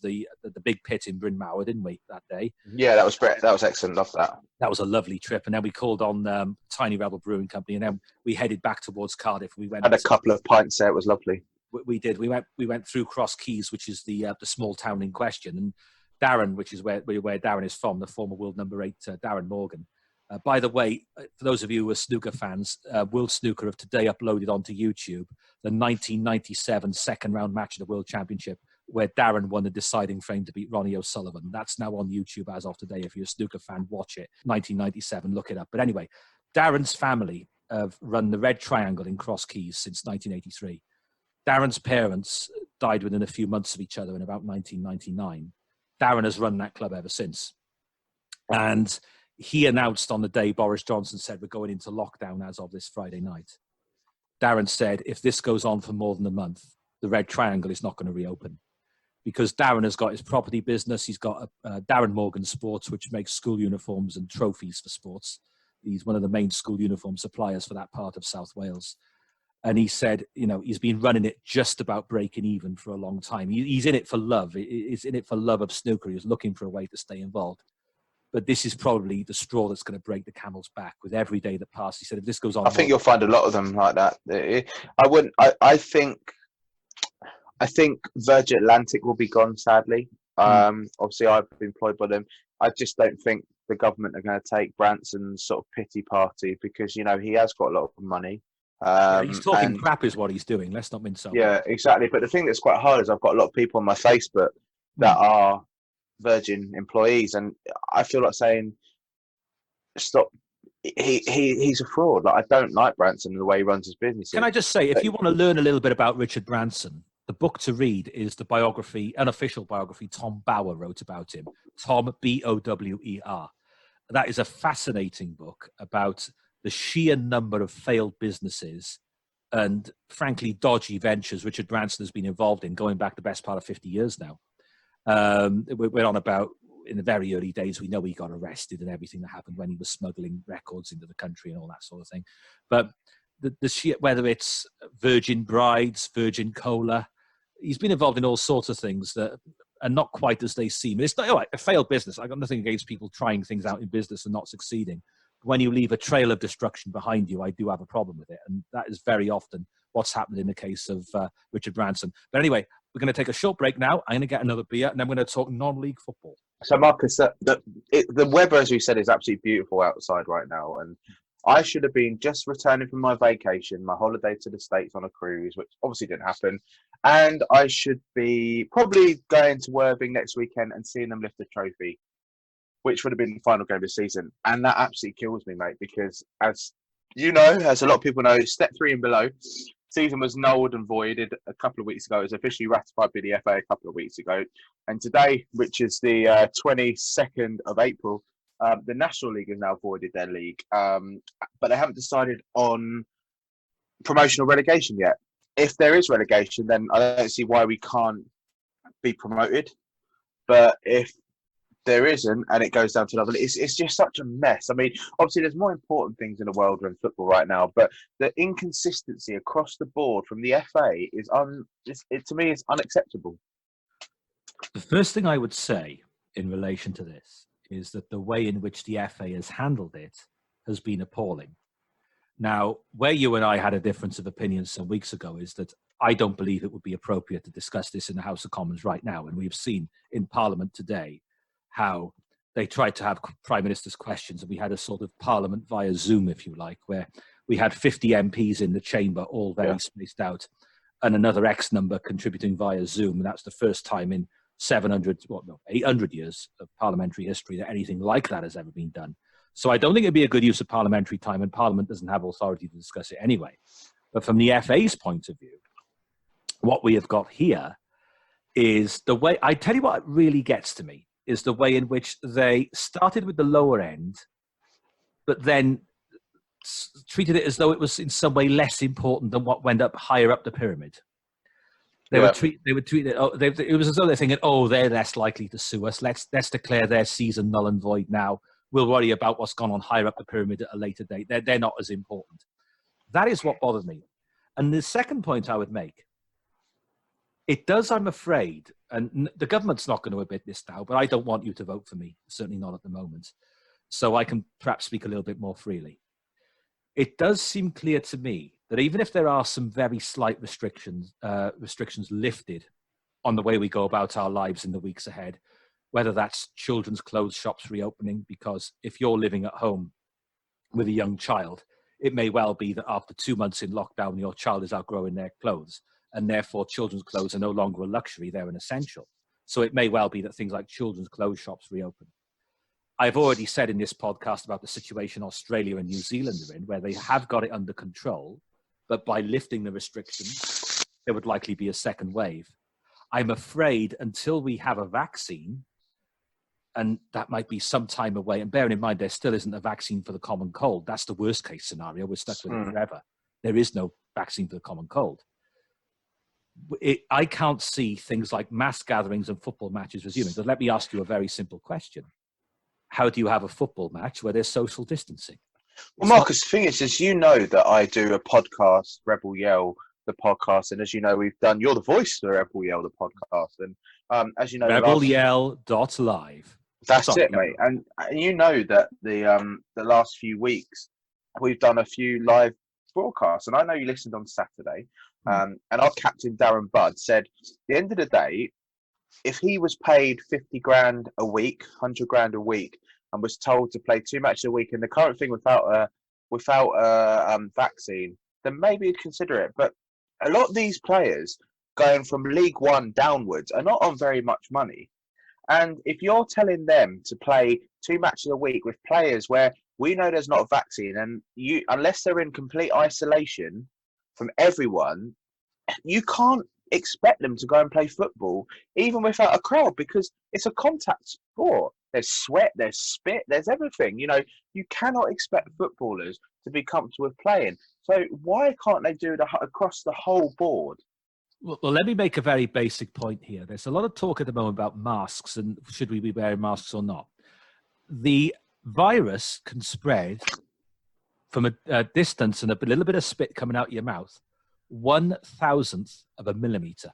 the big pit in Bryn Mawr, didn't we, that day? Yeah, that was great. That was excellent. Love that. That was a lovely trip. And then we called on Tiny Rebel Brewing Company, and then we headed back towards Cardiff. We had a couple of pints there. It was lovely. We did. We went through Cross Keys, which is the small town in question, and Darren, which is where Darren is from, the former world number 8, Darren Morgan. By the way, for those of you who are snooker fans, World Snooker have today uploaded onto YouTube the 1997 second round match of the World Championship, where Darren won the deciding frame to beat Ronnie O'Sullivan. That's now on YouTube as of today. If you're a snooker fan, watch it. 1997, look it up. But anyway, Darren's family have run the Red Triangle in Cross Keys since 1983. Darren's parents died within a few months of each other in about 1999. Darren has run that club ever since. And he announced on the day Boris Johnson said we're going into lockdown as of this Friday night. Darren said, if this goes on for more than a month, the Red Triangle is not going to reopen. Because Darren has got his property business. He's got Darren Morgan Sports, which makes school uniforms and trophies for sports. He's one of the main school uniform suppliers for that part of South Wales. And he said, he's been running it just about breaking even for a long time. He's in it for love. He's in it for love of snooker. He was looking for a way to stay involved. But this is probably the straw that's going to break the camel's back with every day that passes. He said, if this goes on... I think you'll find a lot of them like that. I think Virgin Atlantic will be gone, sadly. Obviously, I've been employed by them. I just don't think the government are going to take Branson's sort of pity party because, he has got a lot of money. He's talking crap is what he's doing. Let's not mince up. Yeah, exactly. But the thing that's quite hard is I've got a lot of people on my Facebook that are Virgin employees, and I feel like saying, stop. He's a fraud. Like, I don't like Branson and the way he runs his business. Can I just say, if you want to learn a little bit about Richard Branson, the book to read is the biography, unofficial biography, Tom Bower wrote about him. Tom, Bower. That is a fascinating book about the sheer number of failed businesses and, frankly, dodgy ventures Richard Branson has been involved in, going back the best part of 50 years now. We're on about, in the very early days, we know he got arrested and everything that happened when he was smuggling records into the country and all that sort of thing. But the sheer, whether it's Virgin Brides, Virgin Cola, he's been involved in all sorts of things that are not quite as they seem. It's not a failed business. I've got nothing against people trying things out in business and not succeeding. When you leave a trail of destruction behind you, I do have a problem with it. And that is very often what's happened in the case of Richard Branson. But anyway, we're going to take a short break now. I'm going to get another beer, and then we're going to talk non-league football. So, Marcus, the weather, as we said, is absolutely beautiful outside right now. And I should have been just returning from my vacation, my holiday to the States on a cruise, which obviously didn't happen. And I should be probably going to Worthing next weekend and seeing them lift the trophy, which would have been the final game of the season. And that absolutely kills me, mate, because as you know, as a lot of people know, step 3 and below, season was nulled and voided a couple of weeks ago. It was officially ratified by the FA a couple of weeks ago. And today, which is the 22nd of April, the National League has now voided their league. But they haven't decided on promotion or relegation yet. If there is relegation, then I don't see why we can't be promoted. But if there isn't, and it goes down to another, it's just such a mess. I mean, obviously, there's more important things in the world than football right now, but the inconsistency across the board from the FA is to me, it's unacceptable. The first thing I would say in relation to this is that the way in which the FA has handled it has been appalling. Now, where you and I had a difference of opinion some weeks ago is that I don't believe it would be appropriate to discuss this in the House of Commons right now. And we've seen in Parliament today how they tried to have Prime Minister's questions. And we had a sort of Parliament via Zoom, if you like, where we had 50 MPs in the chamber, all very spaced out, and another X number contributing via Zoom. And that's the first time in 800 years of parliamentary history that anything like that has ever been done. So I don't think it'd be a good use of parliamentary time, and Parliament doesn't have authority to discuss it anyway. But from the FA's point of view, what we have got here is the way, I tell you what really gets to me, is the way in which they started with the lower end, but then treated it as though it was in some way less important than what went up higher up the pyramid. They would treat it. It was as though they're thinking, "Oh, they're less likely to sue us. Let's declare their season null and void now. We'll worry about what's gone on higher up the pyramid at a later date. They're not as important." That is what bothered me. And the second point I would make, it does, I'm afraid, and the government's not going to admit this now, but I don't want you to vote for me, certainly not at the moment, so I can perhaps speak a little bit more freely. It does seem clear to me that even if there are some very slight restrictions lifted on the way we go about our lives in the weeks ahead, whether that's children's clothes shops reopening, because if you're living at home with a young child, it may well be that after 2 months in lockdown, your child is outgrowing their clothes, and therefore children's clothes are no longer a luxury, they're an essential. So it may well be that things like children's clothes shops reopen. I've already said in this podcast about the situation Australia and New Zealand are in, where they have got it under control, but by lifting the restrictions, there would likely be a second wave. I'm afraid until we have a vaccine, and that might be some time away, and bearing in mind there still isn't a vaccine for the common cold. That's the worst case scenario. We're stuck with it forever. There is no vaccine for the common cold. I can't see things like mass gatherings and football matches resuming. So let me ask you a very simple question. How do you have a football match where there's social distancing? Well, Marcus, the thing is, as you know, that I do a podcast, Rebel Yell, the podcast, and as you know, you're the voice for Rebel Yell, the podcast, and as you know, RebelYell.live. That's it, mate. And you know that the last few weeks we've done a few live broadcasts, and I know you listened on Saturday. And our captain Darren Budd said, at the end of the day, if he was paid 50 grand a week, 100 grand a week, and was told to play 2 matches a week, and the current thing without a vaccine, then maybe he'd consider it. But a lot of these players going from League One downwards are not on very much money. And if you're telling them to play 2 matches a week with players where we know there's not a vaccine, and unless they're in complete isolation from everyone, you can't expect them to go and play football even without a crowd, because it's a contact sport. There's sweat, there's spit, there's everything. You know, you cannot expect footballers to be comfortable with playing. So why can't they do it across the whole board? Well, let me make a very basic point here. There's a lot of talk at the moment about masks and should we be wearing masks or not. The virus can spread from a distance and a little bit of spit coming out your mouth 1/1000th of a millimeter.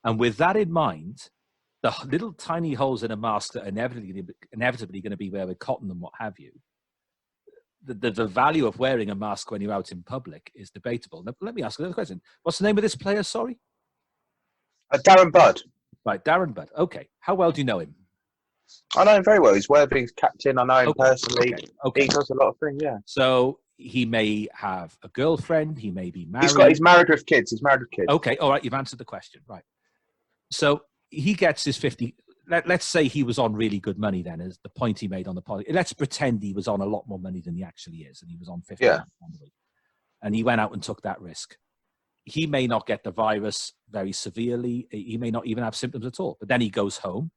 And with that in mind, the little tiny holes in a mask that are inevitably going to be there with cotton and what have you, the value of wearing a mask when you're out in public is debatable. Now, let me ask another question. What's the name of this player, sorry? Darren Budd. Right, Darren Budd. Okay. How well do you know him? I know him very well. He's Worthing's captain. I know him personally. Okay. He does a lot of things, yeah. So he may have a girlfriend. He may be married. He's married with kids. Okay. All right. You've answered the question. Right. So he gets his 50. Let's say he was on really good money then, is the point he made on the podcast. Let's pretend he was on a lot more money than he actually is, and he was on 50 grand a week. And he went out and took that risk. he may not get the virus very severely. He may not even have symptoms at all. But then he goes home.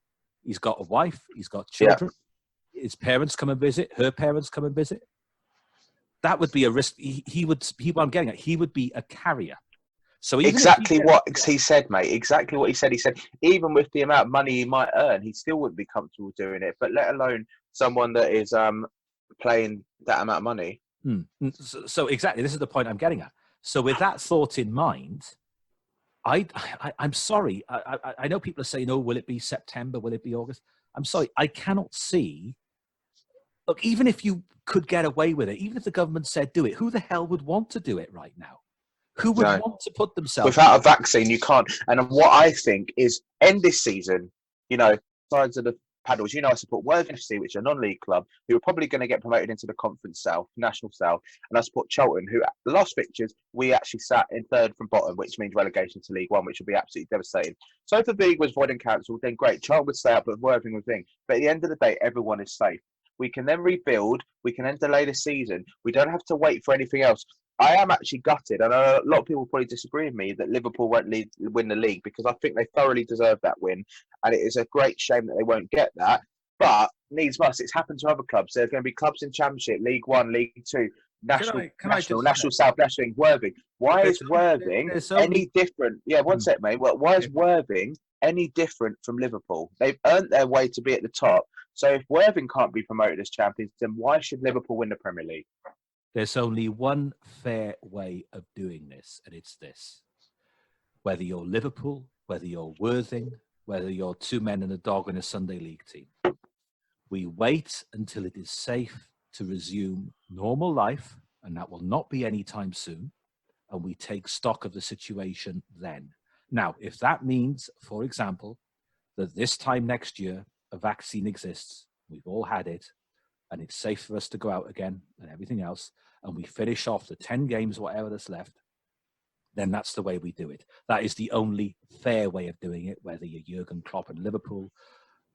He's got a wife. He's got children. His parents come and visit. Her parents come and visit. That would be a risk. What I'm getting at, he would be a carrier. So exactly what he said, mate. Exactly what he said. He said even with the amount of money he might earn, he still wouldn't be comfortable doing it. But let alone someone that is playing that amount of money. So exactly, this is the point I'm getting at. So with that thought in mind, I'm sorry. I know people are saying, "Oh, will it be September? Will it be August?" I'm sorry. I cannot see. Look, even if you could get away with it, even if the government said do it, who the hell would want to do it right now? Who would want to put themselves without a vaccine? You can't. And what I think is end this season. Sides of the paddles. I support Worthing FC, which is a non-league club, who are probably going to get promoted into the Conference South, National South, and I support Charlton, who the last fixtures we actually sat in third from bottom, which means relegation to League One, which would be absolutely devastating. So if the league was void and cancelled, then great, Charlton would stay up, but Worthing would thing. But at the end of the day, everyone is safe. We can then rebuild. We can then delay the season. We don't have to wait for anything else. I am actually gutted. I know a lot of people probably disagree with me that Liverpool won't win the league because I think they thoroughly deserve that win. And it is a great shame that they won't get that. But needs must. It's happened to other clubs. There's going to be clubs in Championship, League One, League Two, National South, National Worthing. Why is Worthing any different? Yeah, one sec, mate. Well, why is Worthing any different from Liverpool? They've earned their way to be at the top. So if Worthing can't be promoted as champions, then why should Liverpool win the Premier League? There's only one fair way of doing this, and it's this. Whether you're Liverpool, whether you're Worthing, whether you're two men and a dog in a Sunday League team, we wait until it is safe to resume normal life, and that will not be anytime soon, and we take stock of the situation then. Now, if that means, for example, that this time next year, a vaccine exists, we've all had it, and it's safe for us to go out again and everything else, and we finish off the 10 games, whatever that's left, then that's the way we do it. That is the only fair way of doing it, whether you're Jurgen Klopp at Liverpool,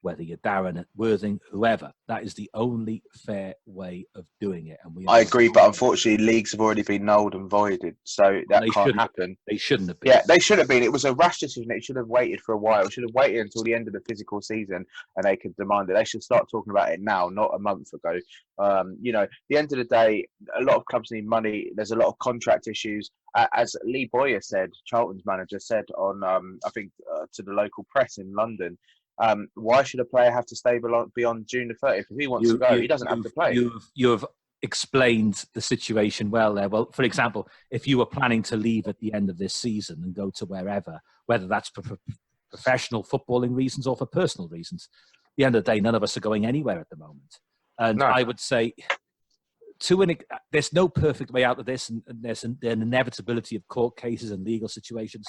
whether you're Darren at Worthing, whoever. That is the only fair way of doing it. And I agree, but unfortunately, leagues have already been nulled and voided, so that can't happen. They shouldn't have been. Yeah, they should have been. It was a rash decision. It should have waited for a while. It should have waited until the end of the physical season, and they could demand it. They should start talking about it now, not a month ago. At the end of the day, a lot of clubs need money. There's a lot of contract issues. As Lee Boyer said, Charlton's manager said on, to the local press in London, why should a player have to stay beyond June the 30th? If he wants to go, he doesn't have to play. You have explained the situation well there. Well, for example, if you were planning to leave at the end of this season and go to wherever, whether that's for professional footballing reasons or for personal reasons, at the end of the day, none of us are going anywhere at the moment. And I would say, there's no perfect way out of this, and there's an inevitability of court cases and legal situations.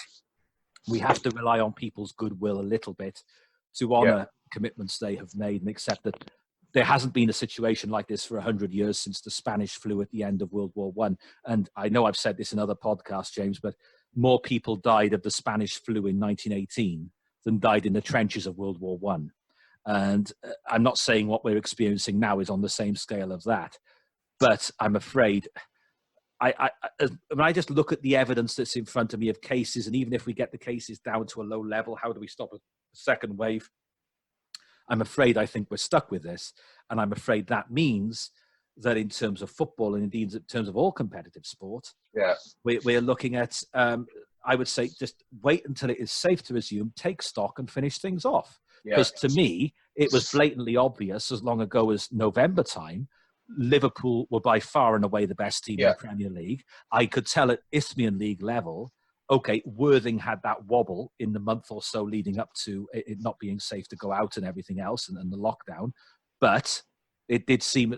We have to rely on people's goodwill a little bit to honour commitments they have made and accept that there hasn't been a situation like this for 100 years since the Spanish flu at the end of World War I. And I know I've said this in other podcasts, James, but more people died of the Spanish flu in 1918 than died in the trenches of World War I. And I'm not saying what we're experiencing now is on the same scale of that, but I'm afraid when I just look at the evidence that's in front of me of cases, and even if we get the cases down to a low level, how do we stop a second wave? I'm afraid I think we're stuck with this. And I'm afraid that means that in terms of football, and indeed in terms of all competitive sport, we're looking at, I would say, just wait until it is safe to resume, take stock and finish things off. Because to me, it was blatantly obvious as long ago as November time, Liverpool were by far and away the best team in the Premier League. I could tell at Isthmian League level, okay, Worthing had that wobble in the month or so leading up to it not being safe to go out and everything else and the lockdown. But it did seem,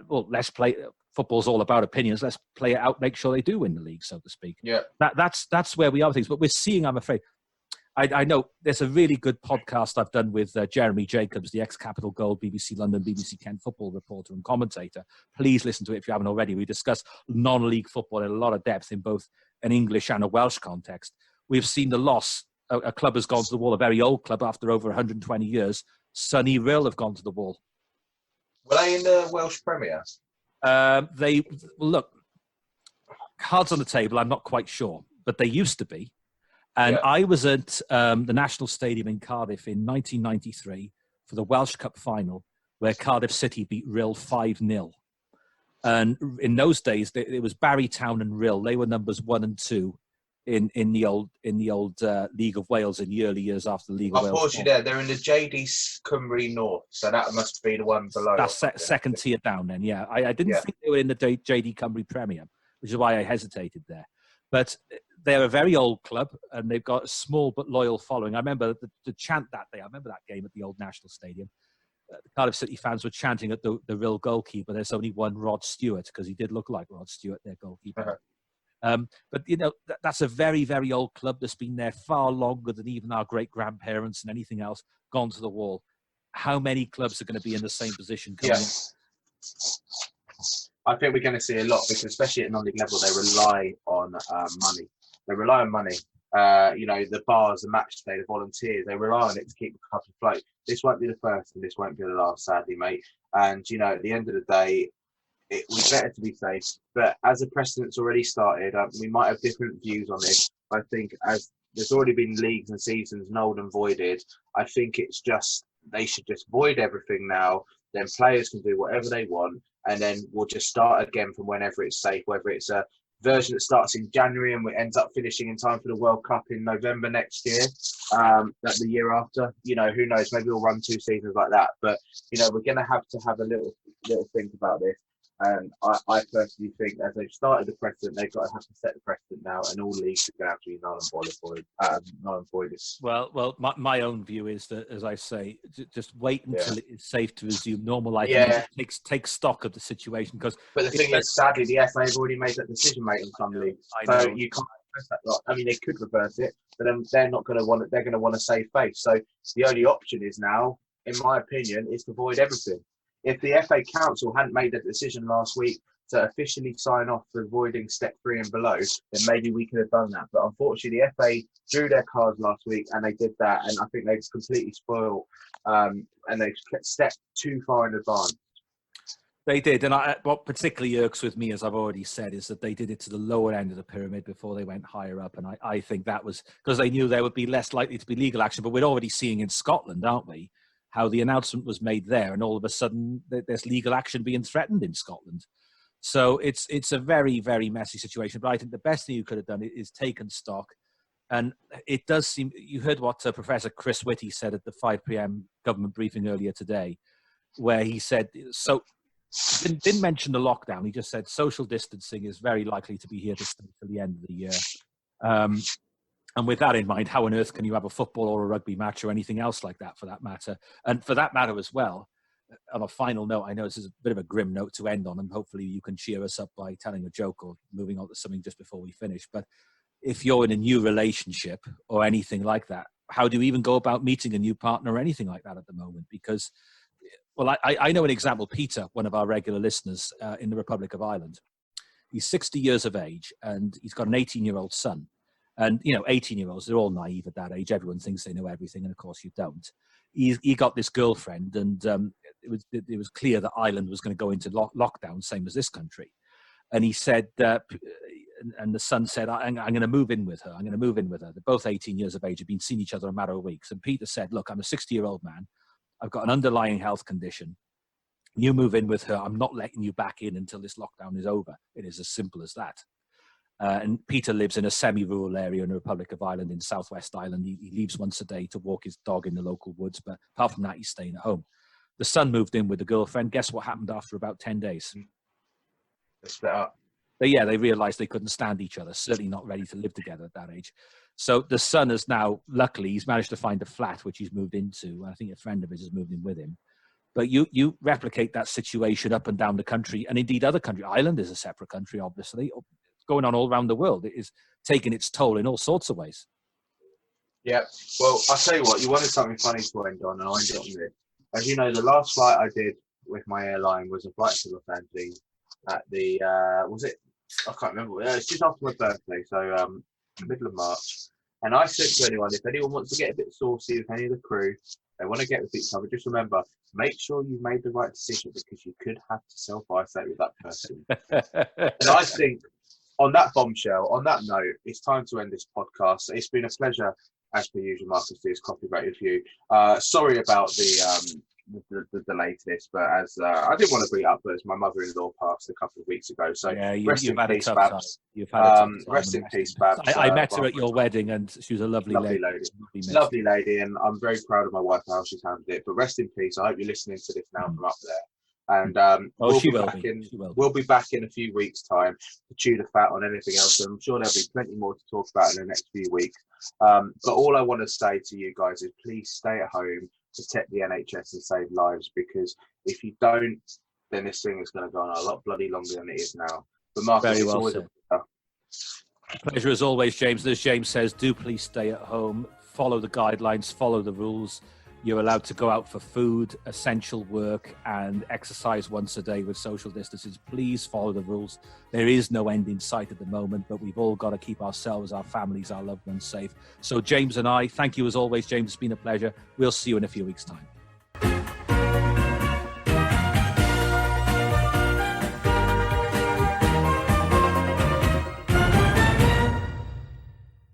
let's play. Football's all about opinions. Let's play it out, make sure they do win the league, so to speak. Yeah, that's where we are with things. But we're seeing, I'm afraid, I know there's a really good podcast I've done with Jeremy Jacobs, the ex-Capital Gold, BBC London, BBC Kent football reporter and commentator. Please listen to it if you haven't already. We discuss non-league football in a lot of depth in both an English and a Welsh context. We've seen the loss. A club has gone to the wall, a very old club after over 120 years. Sunny Rill have gone to the wall. Were they in the Welsh Premier? Look, cards on the table, I'm not quite sure. but they used to be. And I was at the National Stadium in Cardiff in 1993 for the Welsh Cup final, where Cardiff City beat Rhyl 5-0. And in those days, it was Barry Town and Rhyl. They were numbers 1 and 2 in the old League of Wales in the early years after the League of Wales. I'll pause you there. They're in the JD Cymru North, so that must be the one below. That's second tier down then, yeah. I didn't think they were in the JD Cymru Premier, which is why I hesitated there. But they're a very old club, and they've got a small but loyal following. I remember the chant that day. I remember that game at the old National Stadium. The Cardiff City fans were chanting at the Rhyl goalkeeper, there's only one Rod Stewart, because he did look like Rod Stewart, their goalkeeper. But, you know, that's a very, very old club that's been there far longer than even our great-grandparents and anything else gone to the wall. How many clubs are going to be in the same position? I think we're going to see a lot, because especially at non-league level, they rely on money. They rely on money. You know, the bars, the match day, the volunteers, they rely on it to keep the club afloat. This won't be the first and this won't be the last, sadly, mate. And, you know, at the end of the day, we're better to be safe. But as the precedent's already started, we might have different views on this. I think as there's already been leagues and seasons nulled and voided, I think it's just, they should just void everything now. Then players can do whatever they want. And then we'll just start again from whenever it's safe, whether it's a version that starts in January and ends up finishing in time for the World Cup in November next year, that the year after, you know, who knows, maybe we'll run 2 seasons like that. But, you know, we're going to have a little think about this. And I personally think, as they've started the precedent, they've got to have to set the precedent now, and all leagues are going to have to be null and voided. Well, my own view is that, as I say, just wait until it is safe to resume normal life. Yeah. And take stock of the situation. But the thing is, sadly, the FA have already made that decision, mate, in some leagues. So you can't reverse that lot. I mean, they could reverse it, but then they're not going to want it. They're going to want to save face. So the only option is now, in my opinion, is to void everything. If the FA Council hadn't made that decision last week to officially sign off for avoiding step 3 and below, then maybe we could have done that. But unfortunately, the FA drew their cards last week, and they did that. And I think they've completely spoiled, and they've stepped too far in advance. They did, and what particularly irks with me, as I've already said, is that they did it to the lower end of the pyramid before they went higher up. And I think that was because they knew there would be less likely to be legal action. But we're already seeing in Scotland, aren't we, how the announcement was made there, and all of a sudden there's legal action being threatened in Scotland. So it's a very, very messy situation. But I think the best thing you could have done is taken stock. And it does seem, you heard what Professor Chris Whitty said at the 5 p.m. government briefing earlier today, where he said, so didn't mention the lockdown. He just said social distancing is very likely to be here to stay till the end of the year. And with that in mind, how on earth can you have a football or a rugby match or anything else like that, for that matter? And for that matter as well, on a final note, I know this is a bit of a grim note to end on, and hopefully you can cheer us up by telling a joke or moving on to something just before we finish. But if you're in a new relationship or anything like that, how do you even go about meeting a new partner or anything like that at the moment? Because, well, I know an example, Peter, one of our regular listeners in the Republic of Ireland. He's 60 years of age, and he's got an 18-year-old son. And, you know, 18-year-olds, they're all naive at that age. Everyone thinks they know everything, and of course you don't. He got this girlfriend, and it was clear that Ireland was going to go into lockdown, same as this country. And he said, and the son said, I'm going to move in with her. I'm going to move in with her. They're both 18 years of age, have been seeing each other a matter of weeks. And Peter said, look, I'm a 60-year-old man. I've got an underlying health condition. You move in with her. I'm not letting you back in until this lockdown is over. It is as simple as that. And Peter lives in a semi-rural area in the Republic of Ireland, in southwest Ireland. He leaves once a day to walk his dog in the local woods, but apart from that, he's staying at home. The son moved in with the girlfriend. Guess what happened after about 10 days? They split up. They realised they couldn't stand each other, certainly not ready to live together at that age. So the son is now, luckily, he's managed to find a flat, which he's moved into. I think a friend of his has moved in with him. But you replicate that situation up and down the country, and indeed other countries. Ireland is a separate country, obviously. Going on all around the world. It is taking its toll in all sorts of ways. Yeah. Well, I'll tell you what, you wanted something funny to end on, and I'll end it on this. As you know, the last flight I did with my airline was a flight to Los Angeles at the, was it? I can't remember. It's just after my birthday, so middle of March. And I said to anyone, if anyone wants to get a bit saucy with any of the crew, they want to get with each other, just remember, make sure you've made the right decision, because you could have to self-isolate with that person. And I think, on that bombshell, on that note, it's time to end this podcast. It's been a pleasure, as per usual, Marcus, to do this coffee break with you. Sorry about the delay to this, but as I did want to bring it up, but as my mother-in-law passed a couple of weeks ago, so Yeah, rest you've in had a peace, tough time. Babs. You've had a tough time. Rest in peace, Babs. I met her at your wedding, and she was a lovely lady. Lovely lady, and I'm very proud of my wife how she's handled it. But rest in peace. I hope you're listening to this now from up there. And we'll be back in a few weeks' time to chew the fat on anything else. I'm sure there'll be plenty more to talk about in the next few weeks. But all I want to say to you guys is please stay at home, protect the NHS and save lives, because if you don't, then this thing is going to go on a lot bloody longer than it is now. But Marcus, very it's well always said. Pleasure as always, James. As James says, do please stay at home, follow the guidelines, follow the rules. You're allowed to go out for food, essential work, and exercise once a day with social distances. Please follow the rules. There is no end in sight at the moment, but we've all got to keep ourselves, our families, our loved ones safe. So James and I, thank you as always, James. It's been a pleasure. We'll see you in a few weeks' time.